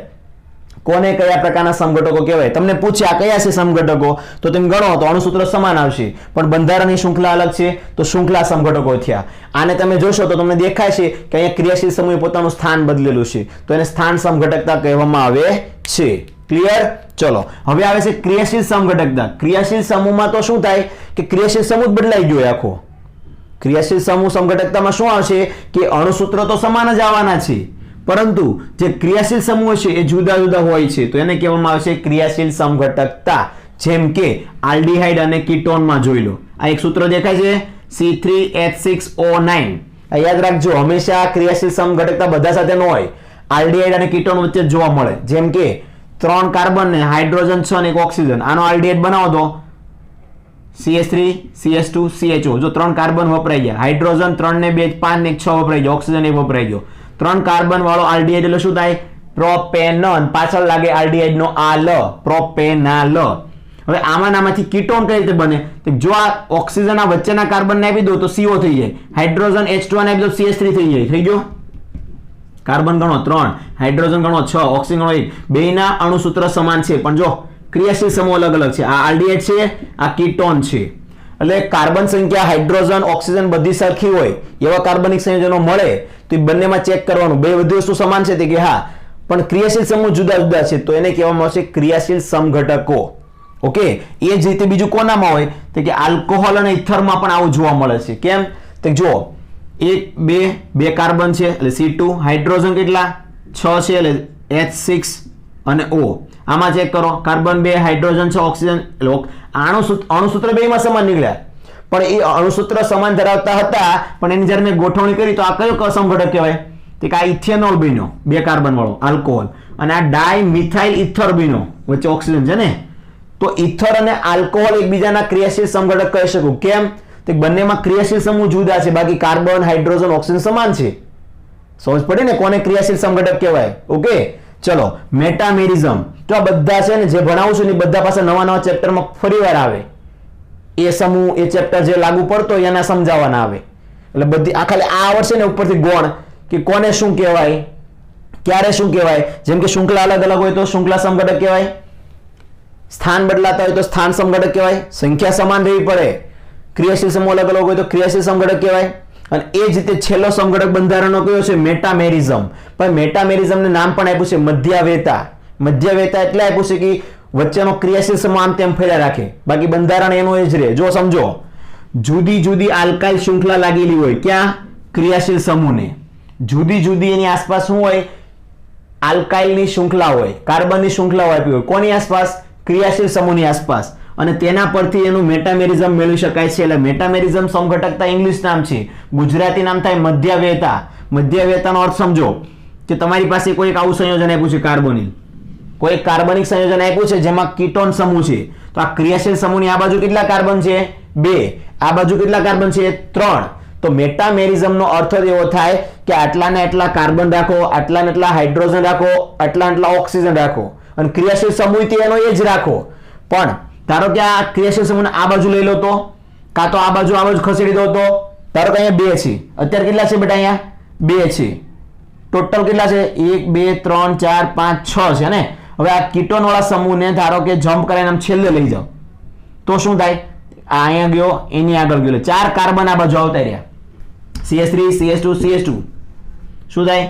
કોને કયા પ્રકારના સમઘટકો કહેવાય, તમને પૂછ્યા કયા છે સમઘટકો, તો તમે ગણો તો અણુસૂત્ર સમાન આવશે, પણ બંધારણની શૃંખલા અલગ છે, તો શૃંખલા સમઘટકો થયા. આને તમે જોશો તો તમને દેખાય છે કે અહીંયા ક્રિયાશીલ સમૂહે પોતાનું સ્થાન બદલેલું છે, તો એને સ્થાન સમઘટકતા કહેવામાં આવે છે. ક્લિયર? ચલો હવે આવે છે ક્રિયાશીલ સમઘટકતા. ક્રિયાશીલ સમૂહમાં તો શું થાય કે ક્રિયાશીલ સમૂહ બદલાઈ ગયો આખો. ક્રિયાશીલ સમૂહ સમઘટકતામાં શું આવશે કે અણુસૂત્ર તો સમાન જ આવવાના છે, પરંતુ જે ક્રિયાશીલ સમૂહ છે એ જુદા જુદા હોય છે, તો એને કહેવામાં આવે છે ક્રિયાશીલ સમઘટકતા. જેમ કે આલ્ડીહાઇડ અને કીટોનમાં જોઈ લો, આ એક સૂત્ર દેખાય છે C3H6O9. આ યાદ રાખજો, હંમેશા ક્રિયાશીલ સમઘટકતા બધા સાથે ન હોય, આલ્ડીહાઇડ અને કીટોન વચ્ચે જોવા મળે. જેમ કે 3 કાર્બન ને હાઇડ્રોજન 6 ને એક ઓક્સિજન, આનો આલ્ડીહાઇડ બનાવો તો CH3 CH2 CHO. જો 3 કાર્બન વપરાઈ ગયા, હાઇડ્રોજન 3 ને 2 5 ને 6 વપરાઈ ગયો, ઓક્સિજન 1 વપરાઈ ગયો. 3 કાર્બન વાળો આલ્ડીહાઇડ એટલે શું થાય, પ્રોપેનન, પાછળ લાગે આલ્ડીહાઇડ નો આલ, પ્રોપેનાલ. હવે આમાંથી કીટોન કઈ રીતે બને, તો જો આ ઓક્સિજન આ વચ્ચેના કાર્બન ને આપી દો તો CO થઈ જાય, હાઇડ્રોજન H2 ને આપી દો CH3 થઈ જાય. થઈ ગયો? કાર્બન ગણો 3, હાઇડ્રોજન ગણો 6, ઓક્સિજન ગણો 1, બેયના અણુસૂત્ર સમાન છે, પણ જો ક્રિયાશીલ સમૂહ અલગ અલગ છે. આ આલ્ડીહાઇડ છે, આ કીટોન છે, એટલે કાર્બન સંખ્યા હાઇડ્રોજન ઓક્સિજન બધી સરખી હોય એવા કાર્બનિક સંયોજનો મળે તો એ બંનેમાં ચેક કરવાનું, બે બધી વસ્તુ સમાન છે કે હા, પણ ક્રિયાશીલ સમૂહ જુદા જુદા છે, તો એને કહેવામાં આવશે ક્રિયાશીલ સમઘટકો. ઓકે, એ જ રીતે બીજું કોનામાં હોય તો કે આલ્કોહોલ અને ઇથરમાં પણ આવું જોવા મળે છે. કેમ? તો જો 1 2 કાર્બન છે એટલે C2, હાઇડ્રોજન કેટલા 6 છે એટલે H6 અને O. આમાં ચેક કરો, કાર્બન 2, હાઇડ્રોજન 6, ઓક્સિજન, એટલે અણુસૂત્ર બેયમાં સમાન નીકળ્યા, પણ એ અણુસૂત્ર સમાન ધરાવતા હતા, પણ એની જ્યારે મેં ગોઠવણી કરી તો આ કયો સમઘટક કહેવાય, તો કે આ ઇથેનોલ બન્યો 2 કાર્બન વાળો આલ્કોહોલ, અને આ ડાયમિથાઇલ ઇથર બન્યો, વચ્ચે ઓક્સિજન છે ને, તો ઇથર અને આલ્કોહોલ એકબીજાના ક્રિયાશીલ સમઘટક કહી શકું. કેમ? તો બંનેમાં ક્રિયાશીલ સમૂહ જુદા છે, બાકી કાર્બન હાઇડ્રોજન ઓક્સિજન સમાન છે. સમજ પડી ને કોને ક્રિયાશીલ સમઘટક કહેવાય. ઓકે, ચલો મેટામેરિઝમ. તો આ બધા છે ને જે ભણાવું છું ને બધા પાસે નવા નવા ચેપ્ટરમાં ફરીવાર આવે, એ સમૂહ એ ચેપ્ટર જે લાગુ પડતો હોય એના સમજાવવાના આવે, એટલે બધી આ ખાલી આ આવડશે ને ઉપરથી ગોળ કે કોને શું કહેવાય, ક્યારે શું કહેવાય. જેમ કે શૃંખલા અલગ અલગ હોય તો શૃંખલા સમઘટક કહેવાય, સ્થાન બદલાતા હોય તો સ્થાન સમઘટક કહેવાય, સંખ્યા સમાન રહેવી પડે, ક્રિયાશીલ સમૂહ અલગ અલગ હોય તો ક્રિયાશીલ સમઘટક કહેવાય. અને એ જ રીતે છેલ્લો સમઘટક બંધારણનો કયો છે, મેટામેરિઝમ. પણ મેટામેરિઝમને નામ પણ આપ્યું છે મધ્યાવેતા. મધ્યાવેતા એટલે આપ્યું છે કે વચ્ચેનો ક્રિયાશીલ સમૂહ આમ તેમ ફેર્યા રાખે, બાકી બંધારણ એનું એ જ રહે. જો સમજો, જુદી જુદી આલ્કાઇલ શૃંખલા લાગેલી હોય, ક્યાં? ક્રિયાશીલ સમૂહને. જુદી જુદી એની આસપાસ શું હોય, આલ્કાઇલની શૃંખલા હોય, કાર્બનની શૃંખલા આપી હોય, કોની આસપાસ? ક્રિયાશીલ સમૂહની આસપાસ, અને તેના પરથી એનું મેટામેરિઝમ મેળવી શકાય છે. એટલે મેટામેરિઝમ સમઘટકતા ઇંગ્લિશ નામ છે, ગુજરાતી નામ થાય મધ્યાવેતા. મધ્યાવેતાનો અર્થ સમજો કે તમારી પાસે કોઈ એક આવું સંયોજન આપ્યું છે, કાર્બોનિલ, કોઈ કાર્બનિક સંયોજન આપ્યું છે જેમાં કીટોન સમૂહ છે, તો આ ક્રિયાશીલ સમૂહની આ બાજુ કેટલા કાર્બન છે? 2, આ બાજુ કેટલા કાર્બન છે? 3. તો મેટામેરિઝમનો અર્થ એવો થાય કે આટલા ને આટલા કાર્બન રાખો, આટલા ને આટલા હાઇડ્રોજન રાખો, આટલા ને આટલા ઓક્સિજન રાખો, અને ક્રિયાશીલ સમૂહ તે એનો એ જ રાખો. પણ ધારો કે આ ક્રિયાશીલ સમૂહને આ બાજુ લઈ લો તો, કાં તો આ બાજુ ખસેડી દો તો, ધારો કે અહીંયા 2 છે. અત્યારે કેટલા છે બેટા? અહીંયા 2 છે. ટોટલ કેટલા છે? 1 2 3 4 5 6 છે ને. હવે આ કીટોન વાળા સમૂહને ધારો કે જમ્પ કરીને આમ છેલ્લે લઈ જાઓ તો શું થાય? આ અહીંયા ગયો, એની આગળ ગયો, 4 કાર્બન આ બાજુ આવતા રહ્યા. CH3 CH2 CH2 શું થાય?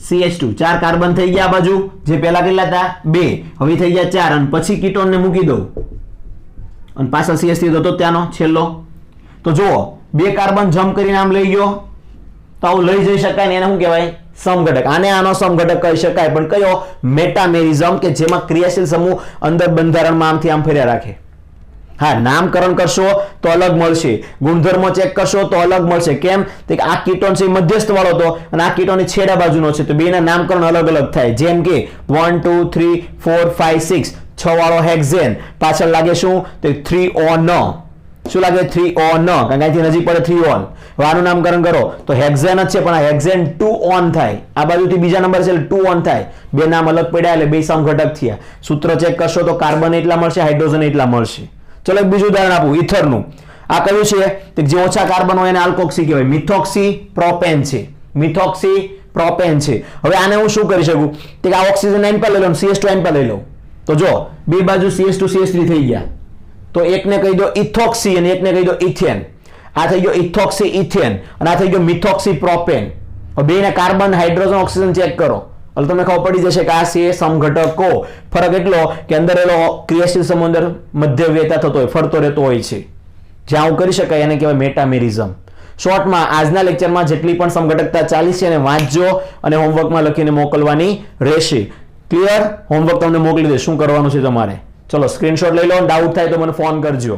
CH2 4 કાર્બન થઈ ગયા આ બાજુ, જે પહેલા કેટલા હતા? 2, હવે થઈ ગયા 4. અને પછી કીટોનને મૂકી દઉં અને પાછળ CH3 હતો ત્યાંનો છેલ્લો. તો જુઓ 2 કાર્બન જમ્પ કરીને આમ લઈ ગયો તો આવું લઈ જઈ શકાય ને, એને શું કહેવાય? સમઘટક. આને આનો સમઘટક કહી શકાય. પણ કયો? મેટામેરિઝમ, કે જેમાં ક્રિયાશીલ સમૂહ અંદર બંધારણમાં આમથી આમ ફર્યા રાખે. હા, નામકરણ કરશો તો અલગ મળશે, ગુણધર્મો ચેક કરશો તો અલગ મળશે. કેમ? કે આ કીટોન છે મધ્યસ્થ વાળો હતો અને આ કીટોન છેડા બાજુનો છે, તો બેના નામકરણ અલગ અલગ થાય. જેમ કે 1 2 3 4 5 6 6 વાળો હેક્ઝેન, પાછળ લાગે શું? તો 3-on. શું લાગે? 3-on, કારણ કે અહીંથી નજીક પડે 3-on. હવે આનું નામકરણ કરો તો હેક્ઝેન જ છે, પણ આ હેક્ઝેન 2-on થાય. આ બાજુથી બીજા નંબર છે એટલે 2-on થાય. બે નામ અલગ પડ્યા એટલે બે સમઘટક થયા. સૂત્ર ચેક કરશો તો કાર્બન એટલા મળશે, હાઇડ્રોજન એટલા મળશે. ચલો એક બીજું ઉદાહરણ આપું, ઇથરનું. આ કયું છે? કે જે ઓછા કાર્બન હોય એને આલ્કોક્સી કહેવાય. મિથોક્સી પ્રોપેન છે. મિથોક્સી પ્રોપેન છે. હવે આને હું શું કરી શકું? કે આ ઓક્સિજન n પર લઈ લઉં, CH2 n પર લઈ લઉં. તો જો બે બાજુ CH2 CH3 થઈ ગયા, તો એકને કહી દો ઇથોક્સી અને એકને કહી દો ઇથેન. આ થઈ ગયો ઇથોક્સી ઇથેન અને આ થઈ ગયો મિથોક્સી પ્રોપેન. હવે બેના કાર્બન હાઇડ્રોજન ઓક્સિજન ચેક કરો એટલે તમને ખબર પડી જશે કે આ છે સમઘટકો. ફરક એટલો કે અંદર એનો ક્રિયાશીલ સમૂહ અંદર મધ્યવ્યતા થતો હોય, ફરતો રહેતો હોય છે. જ્યાં આવું કરી શકાય એને કહેવાય મેટામેરિઝમ. શોર્ટમાં આજના લેક્ચરમાં જેટલી પણ સમઘટકતા ચાલી છે એને વાંચજો અને હોમવર્કમાં લખીને મોકલવાની રહેશે. ક્લિયર? હોમવર્ક તમને મોકલી દે, શું કરવાનું છે તમારે. ચલો સ્ક્રીનશોટ લઈ લો, ડાઉટ થાય તો મને ફોન કરજો.